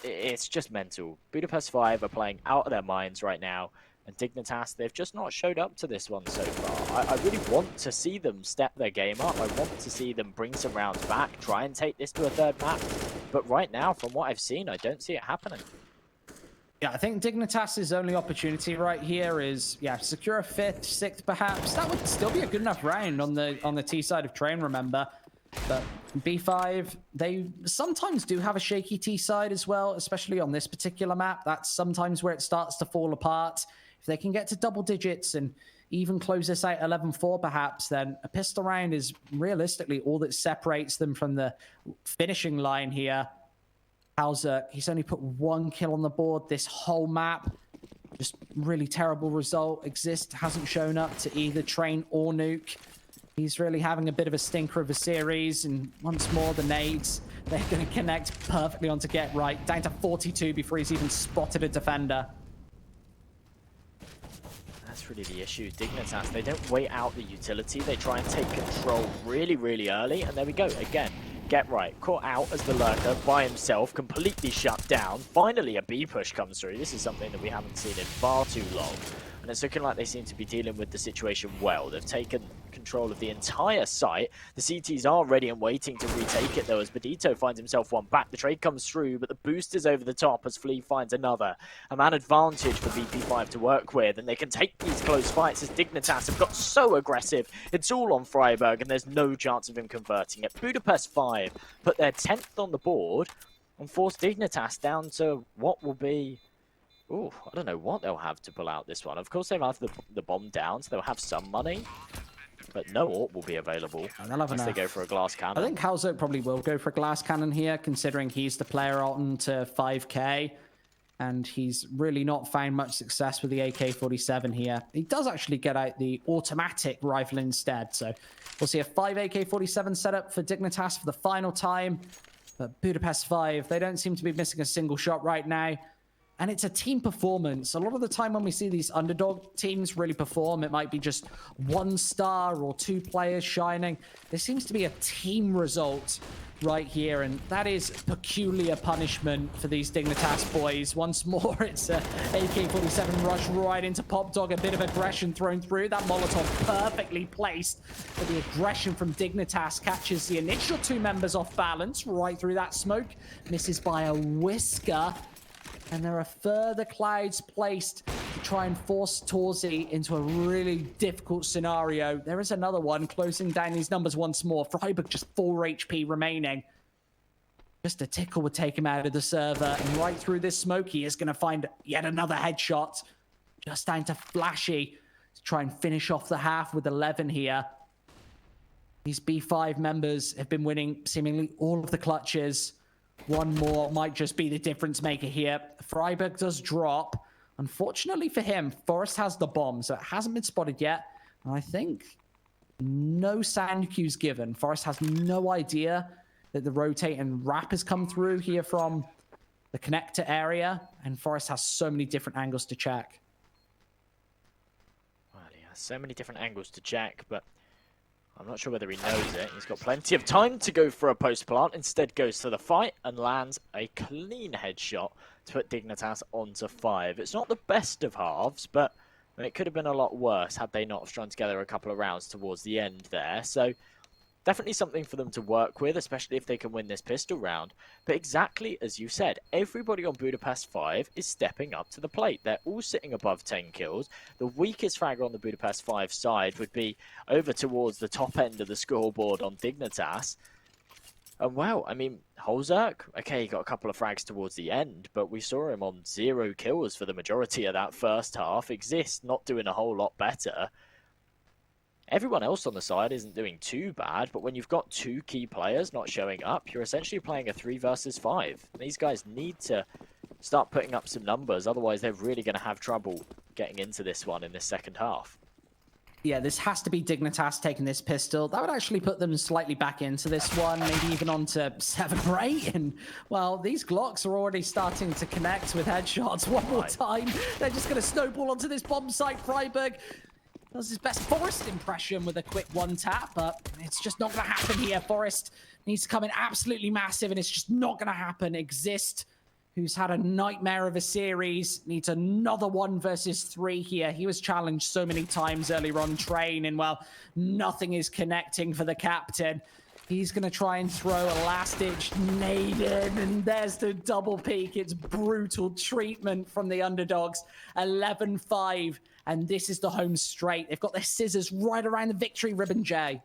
It's just mental. Budapest 5 are playing out of their minds right now, and Dignitas, they've just not showed up to this one so far. I really want to see them step their game up. I want to see them bring some rounds back, try and take this to a 3rd map. But right now, from what I've seen, I don't see it happening. Yeah, I think Dignitas' only opportunity right here is, yeah, secure a 5th, 6th perhaps. That would still be a good enough round on the T side of Train, remember. But B5, they sometimes do have a shaky T side as well, especially on this particular map. That's sometimes where it starts to fall apart. If they can get to double digits and even close this out 11-4 perhaps, then a pistol round is realistically all that separates them from the finishing line here. Hauser, he's only put 1 kill on the board this whole map. Just really terrible result. Exist hasn't shown up to either Train or Nuke. He's really having a bit of a stinker of a series, and once more the nades, they're going to connect perfectly onto Get Right, down to 42 before he's even spotted a defender. That's really the issue. Dignitas, they don't wait out the utility, they try and take control really, really early, and there we go, again. Get Right, caught out as the lurker by himself, completely shut down. Finally a B push comes through. This is something that we haven't seen in far too long. And it's looking like they seem to be dealing with the situation well. They've taken control of the entire site. The CTs are ready and waiting to retake it though, as Badito finds himself one back. The trade comes through, but the boost is over the top as Flea finds another. A man advantage for BP5 to work with, and they can take these close fights as Dignitas have got so aggressive. It's all on Freiburg, and there's no chance of him converting it. Budapest 5 put their 10th on the board and force Dignitas down to what will be... Ooh, I don't know what they'll have to pull out this one. Of course, they'll have the bomb down, so they'll have some money. But no AWP will be available unless they go for a glass cannon. I think Hauser probably will go for a glass cannon here, considering he's the player on to 5k. And he's really not found much success with the AK-47 here. He does actually get out the automatic rifle instead. So we'll see a 5 AK-47 setup for Dignitas for the final time. But Budapest 5, they don't seem to be missing a single shot right now. And it's a team performance. A lot of the time when we see these underdog teams really perform, it might be just 1 star or 2 players shining. There seems to be a team result right here, and that is peculiar punishment for these Dignitas boys. Once more, it's a AK-47 rush right into Pop Dog. A bit of aggression thrown through. That Molotov perfectly placed, but the aggression from Dignitas catches the initial 2 members off balance right through that smoke. Misses by a whisker. And there are further clouds placed to try and force Torzi into a really difficult scenario. There is another one closing down these numbers once more. Freiburg just 4 HP remaining. Just a tickle would take him out of the server. And right through this smoke, he is going to find yet another headshot. Just down to Flashy to try and finish off the half with 11 here. These B5 members have been winning seemingly all of the clutches. One more might just be the difference maker here. Freiburg does drop. Unfortunately for him, Forrest has the bomb, so it hasn't been spotted yet. And I think no sound cues given. Forrest has no idea that the rotate and wrap has come through here from the connector area. And Forrest has so many different angles to check. Well, he has so many different angles to check, but I'm not sure whether he knows it. He's got plenty of time to go for a post plant. Instead goes to the fight and lands a clean headshot to put Dignitas onto 5. It's not the best of halves, but it could have been a lot worse had they not strung together a couple of rounds towards the end there. So definitely something for them to work with, especially if they can win this pistol round. But exactly as you said, everybody on Budapest 5 is stepping up to the plate. They're all sitting above 10 kills. The weakest fragger on the Budapest 5 side would be over towards the top end of the scoreboard on Dignitas. And well, I mean, Holzerk, okay, he got a couple of frags towards the end, but we saw him on 0 kills for the majority of that first half. Exist not doing a whole lot better. Everyone else on the side isn't doing too bad, but when you've got 2 key players not showing up, you're essentially playing a 3 versus 5. These guys need to start putting up some numbers, otherwise they're really going to have trouble getting into this one in this second half. Yeah, this has to be Dignitas taking this pistol. That would actually put them slightly back into this one, maybe even onto 7 or 8. And, well, these Glocks are already starting to connect with headshots one more time. They're just going to snowball onto this bomb site. Freiburg does his best Forest impression with a quick one tap, but it's just not going to happen here. Forest needs to come in absolutely massive, and it's just not going to happen. Exist, who's had a nightmare of a series, needs another 1 versus 3 here. He was challenged so many times earlier on train, and well, nothing is connecting for the captain. He's going to try and throw a last-ditch nade in, and there's the double peak. It's brutal treatment from the underdogs. 11-5, and this is the home straight. They've got their scissors right around the victory ribbon, Jay.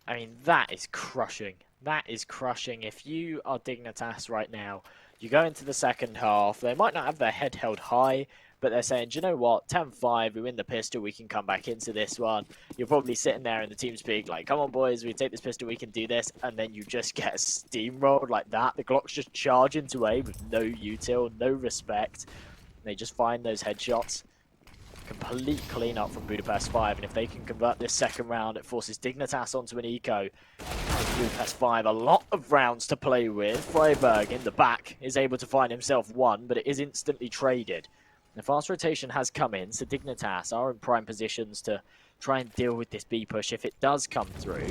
I mean, that is crushing. That is crushing. If you are Dignitas right now, you go into the second half. They might not have their head held high, but they're saying, do you know what? 10-5, we win the pistol, we can come back into this one. You're probably sitting there in the team speak like, come on, boys, we take this pistol, we can do this. And then you just get steamrolled like that. The Glocks just charge into A with no util, no respect. They just find those headshots. Complete clean-up from Budapest 5, and if they can convert this second round, it forces Dignitas onto an eco. Budapest 5, a lot of rounds to play with. Freiburg in the back is able to find himself 1, but it is instantly traded. The fast rotation has come in, so Dignitas are in prime positions to try and deal with this B push if it does come through.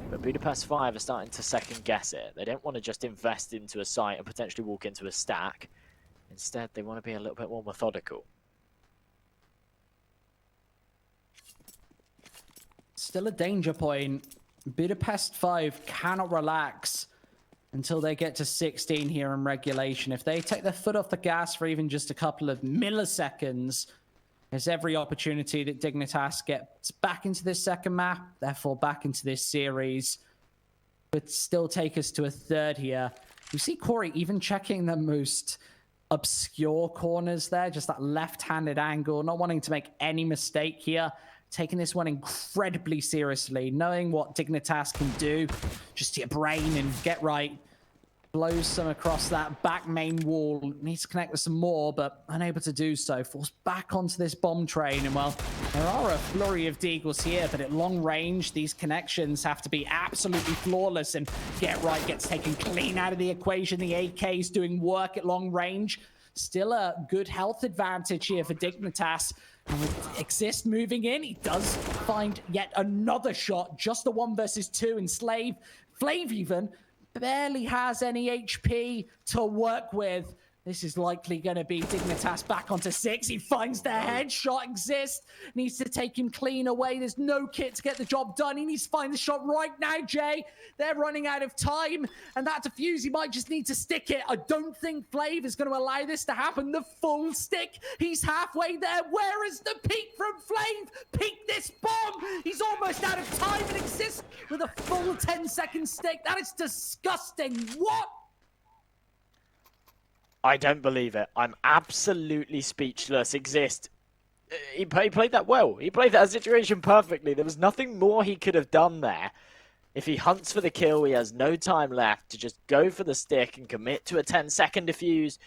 But Budapest 5 are starting to second guess it. They don't want to just invest into a site and potentially walk into a stack. Instead, they want to be a little bit more methodical. Still a danger point. Budapest 5 cannot relax until they get to 16 here in regulation. If they take their foot off the gas for even just a couple of milliseconds, there's every opportunity that Dignitas gets back into this second map, therefore back into this series, but still take us to a third here. You see Corey even checking the most obscure corners there, just that left-handed angle, not wanting to make any mistake here. Taking this one incredibly seriously, knowing what Dignitas can do. Just your brain and get right. Blows some across that back main wall. Needs to connect with some more, but unable to do so. Falls back onto this bomb train. And well, there are a flurry of deagles here, but at long range, these connections have to be absolutely flawless. And get right gets taken clean out of the equation. The AK's doing work at long range. Still a good health advantage here for Dignitas. And with Exist moving in, he does find yet another shot. Just the 1 versus 2, and Flav even barely has any HP to work with. This is likely going to be Dignitas back onto 6. He finds the headshot. Exist needs to take him clean away. There's no kit to get the job done. He needs to find the shot right now, Jay. They're running out of time, and that defuse, he might just need to stick it. I don't think Flav is going to allow this to happen. The full stick. He's halfway there. Where is the peak from Flav? Peek this bomb. He's almost out of time, and Exist with a full 10-second stick. That is disgusting. What? I don't believe it. I'm absolutely speechless. Exist. He played that well. He played that situation perfectly. There was nothing more he could have done there. If he hunts for the kill, he has no time left to just go for the stick and commit to a 10-second defuse.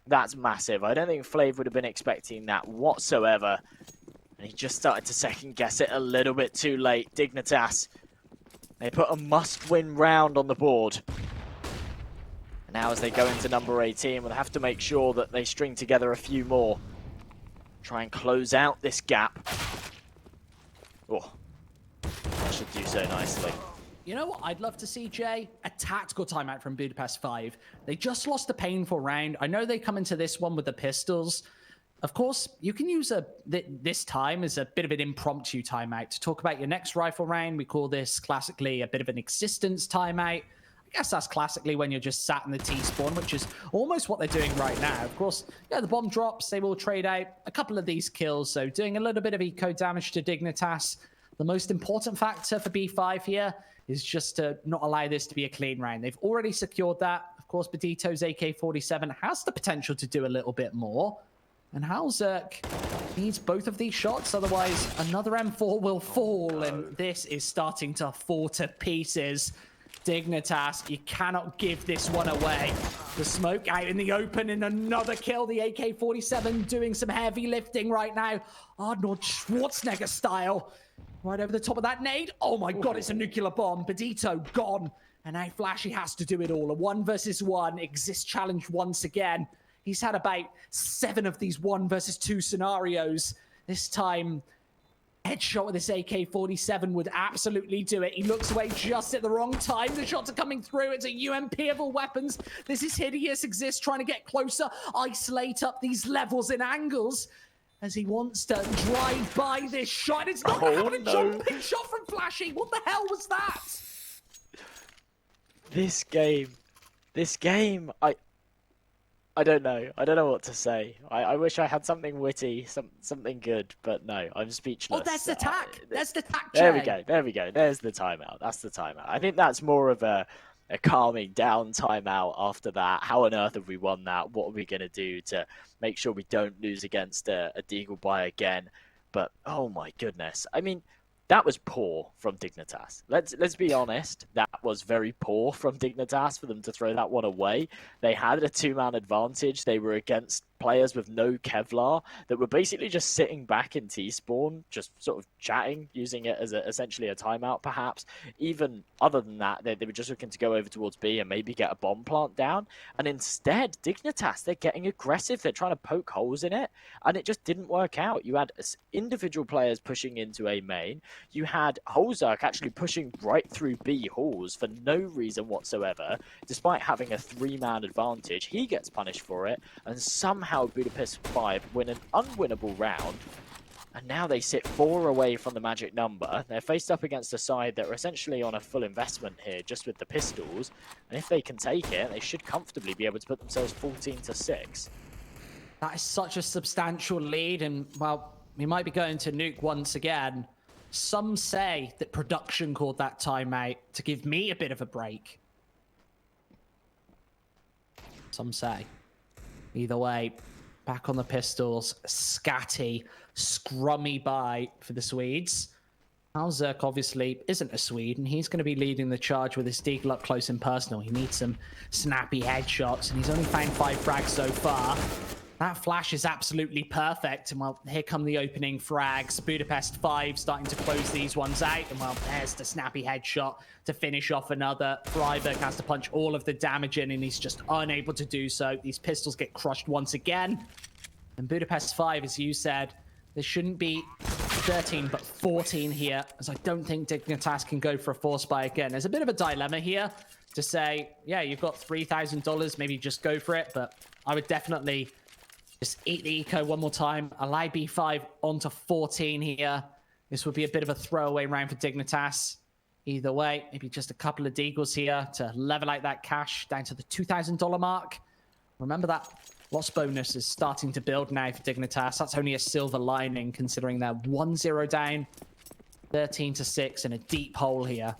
That's massive. I don't think Flav would have been expecting that whatsoever. And he just started to second-guess it a little bit too late. Dignitas, they put a must-win round on the board. Now as they go into number 18, we'll have to make sure that they string together a few more. Try and close out this gap. Oh, should do so nicely. You know what I'd love to see, Jay? A tactical timeout from Budapest 5. They just lost a painful round. I know they come into this one with the pistols. Of course, you can use this time as a bit of an impromptu timeout to talk about your next rifle round. We call this classically a bit of an existence timeout. I guess that's classically when you're just sat in the T-spawn, which is almost what they're doing right now. Of course, yeah, the bomb drops. They will trade out a couple of these kills, so doing a little bit of eco damage to Dignitas. The most important factor for B5 here is just to not allow this to be a clean round. They've already secured that. Of course, Bedito's AK-47 has the potential to do a little bit more. And Halzerk needs both of these shots, otherwise another M4 will fall, and this is starting to fall to pieces. Dignitas, you cannot give this one away. The smoke out in the open and another kill. The AK-47 doing some heavy lifting right now. Arnold Schwarzenegger style. Right over the top of that nade. Oh my god, it's a nuclear bomb. Bedito gone. And now Flashy has to do it all. A 1 versus 1 exists challenge once again. He's had about 7 of these 1 versus 2 scenarios. This time, headshot with this AK-47 would absolutely do it. He looks away just at the wrong time. The shots are coming through. It's a UMP of all weapons. This is Hideous Exist trying to get closer, isolate up these levels and angles as he wants to drive by this shot. It's not a jumping shot from Flashy. What the hell was that? This game, I don't know. I don't know what to say. I wish I had something witty, something good, but no, I'm speechless. Oh, that's the tack. That's the tack. There we go. There we go. There's the timeout. That's the timeout. I think that's more of a calming down timeout after that. How on earth have we won that? What are we going to do to make sure we don't lose against a Deagle buy again? But, oh my goodness. I mean, that was poor from Dignitas. Let's be honest. That was very poor from Dignitas for them to throw that one away. They had a 2-man advantage. They were against players with no Kevlar that were basically just sitting back in T-spawn, just sort of chatting, using it as essentially a timeout perhaps. Even other than that, they were just looking to go over towards B and maybe get a bomb plant down. And instead, Dignitas, they're getting aggressive. They're trying to poke holes in it, and it just didn't work out. You had individual players pushing into A main. You had Holzerk actually pushing right through B halls for no reason whatsoever, despite having a 3-man advantage. He gets punished for it, and somehow Budapest 5 win an unwinnable round, and now they sit 4 away from the magic number. They're faced up against a side that are essentially on a full investment here, just with the pistols, and if they can take it, they should comfortably be able to put themselves 14-6. That is such a substantial lead, and, well, we might be going to nuke once again. Some say that production called that timeout to give me a bit of a break. Some say. Either way, back on the pistols, scatty, scrummy buy for the Swedes. Halzerk obviously isn't a Swede, and he's going to be leading the charge with his Deagle up close and personal. He needs some snappy headshots, and he's only found 5 frags so far. That flash is absolutely perfect, and well, here come the opening frags. Budapest 5 starting to close these ones out, and well, there's the snappy headshot to finish off another. Freiberg has to punch all of the damage in, and he's just unable to do so. These pistols get crushed once again. And Budapest 5, as you said, there shouldn't be 13, but 14 here, as I don't think Dignitas can go for a force buy again. There's a bit of a dilemma here to say, yeah, you've got $3,000, maybe just go for it, but I would definitely just eat the eco one more time. Allow B5 onto 14 here. This would be a bit of a throwaway round for Dignitas. Either way, maybe just a couple of Deagles here to level out that cash down to the $2,000 mark. Remember that loss bonus is starting to build now for Dignitas. That's only a silver lining considering they're 1-0 down, 13-6 in a deep hole here.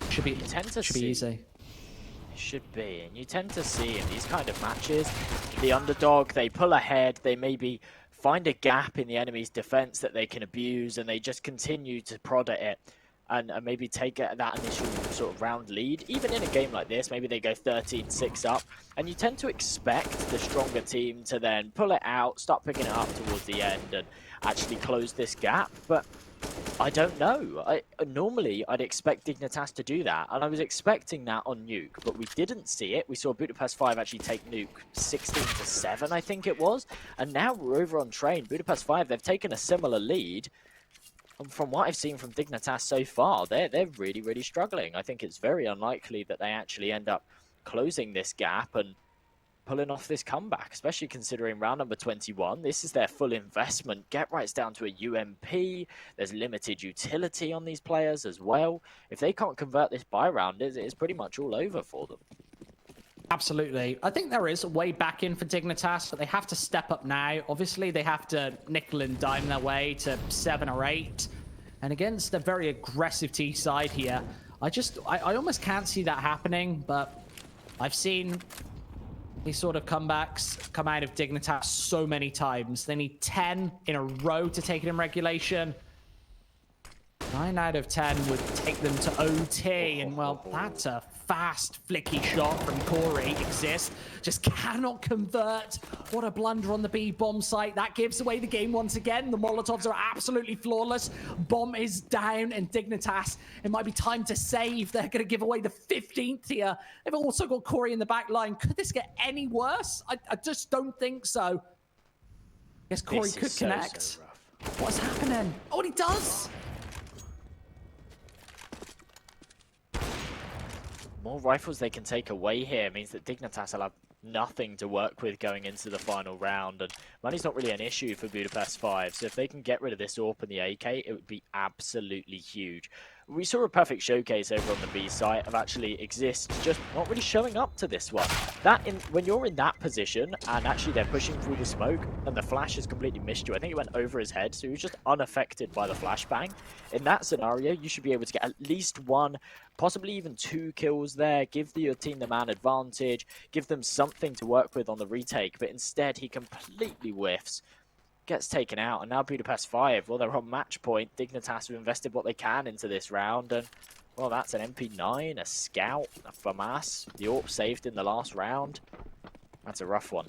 Should be easy. Should be, and you tend to see in these kind of matches, the underdog, they pull ahead, they maybe find a gap in the enemy's defense that they can abuse, and they just continue to prod at it and maybe take that initial sort of round lead. Even in a game like this, maybe they go 13-6 up, and you tend to expect the stronger team to then pull it out, start picking it up towards the end, and actually close this gap. But I don't know. Normally, I'd expect Dignitas to do that, and I was expecting that on Nuke, but we didn't see it. We saw Budapest 5 actually take Nuke 16-7, I think it was, and now we're over on Train. Budapest 5, they've taken a similar lead, from what I've seen from Dignitas so far, they're really, really struggling. I think it's very unlikely that they actually end up closing this gap and pulling off this comeback, especially considering round number 21. This is their full investment. Get Right's down to a UMP. There's limited utility on these players as well. If they can't convert this buy round, it's pretty much all over for them. Absolutely. I think there is a way back in for Dignitas, but they have to step up now. Obviously, they have to nickel and dime their way to 7 or 8. And against a very aggressive T side here, I almost can't see that happening, but I've seen these sort of comebacks come out of Dignitas so many times. They need 10 in a row to take it in regulation. 9 out of 10 would take them to OT, and well, that's a fast flicky shot from Corey. Exist, just cannot convert. What a blunder on the B bomb site. That gives away the game once again. The Molotovs are absolutely flawless. Bomb is down, and Dignitas, it might be time to save. They're going to give away the 15th here. They've also got Corey in the back line. Could this get any worse? I just don't think so. Guess Corey could connect. So rough. What's happening? Oh, and he does! More rifles they can take away here means that Dignitas will have nothing to work with going into the final round, and money's not really an issue for Budapest 5, so if they can get rid of this AWP and the AK, it would be absolutely huge. We saw a perfect showcase over on the B site of actually Exist just not really showing up to this one. When you're in that position and actually they're pushing through the smoke and the flash has completely missed you, I think it went over his head, so he was just unaffected by the flashbang. In that scenario, you should be able to get at least 1, possibly even 2 kills there, give your team the man advantage, give them something to work with on the retake, but instead he completely whiffs, gets taken out, and now Budapest 5, well, they're on match point. Dignitas have invested what they can into this round, and well, that's an MP9, a Scout, a FAMAS, the AWP saved in the last round. That's a rough one.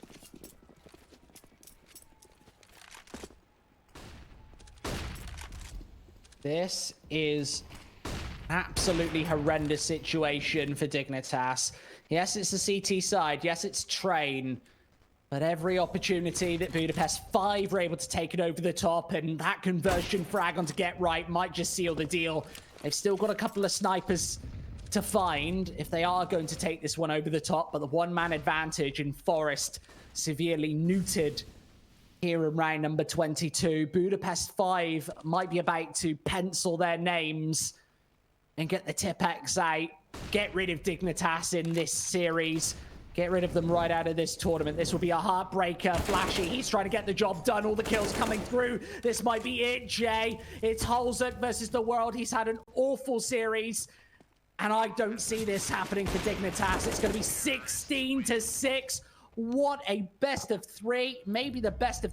This is absolutely horrendous situation for Dignitas. Yes, it's the CT side. Yes, it's Train. But every opportunity that Budapest 5 are able to take it over the top, and that conversion frag onto Get Right might just seal the deal. They've still got a couple of snipers to find if they are going to take this one over the top, but the one-man advantage in Forest severely neutered here in round number 22. Budapest 5 might be about to pencil their names and get the Tipex out, get rid of Dignitas in this series. Get rid of them right out of this tournament. This will be a heartbreaker. Flashy, he's trying to get the job done. All the kills coming through. This might be it, Jay. It's Holzert versus the world. He's had an awful series, and I don't see this happening for Dignitas. It's going to be 16-6. What a best of 3, maybe the best of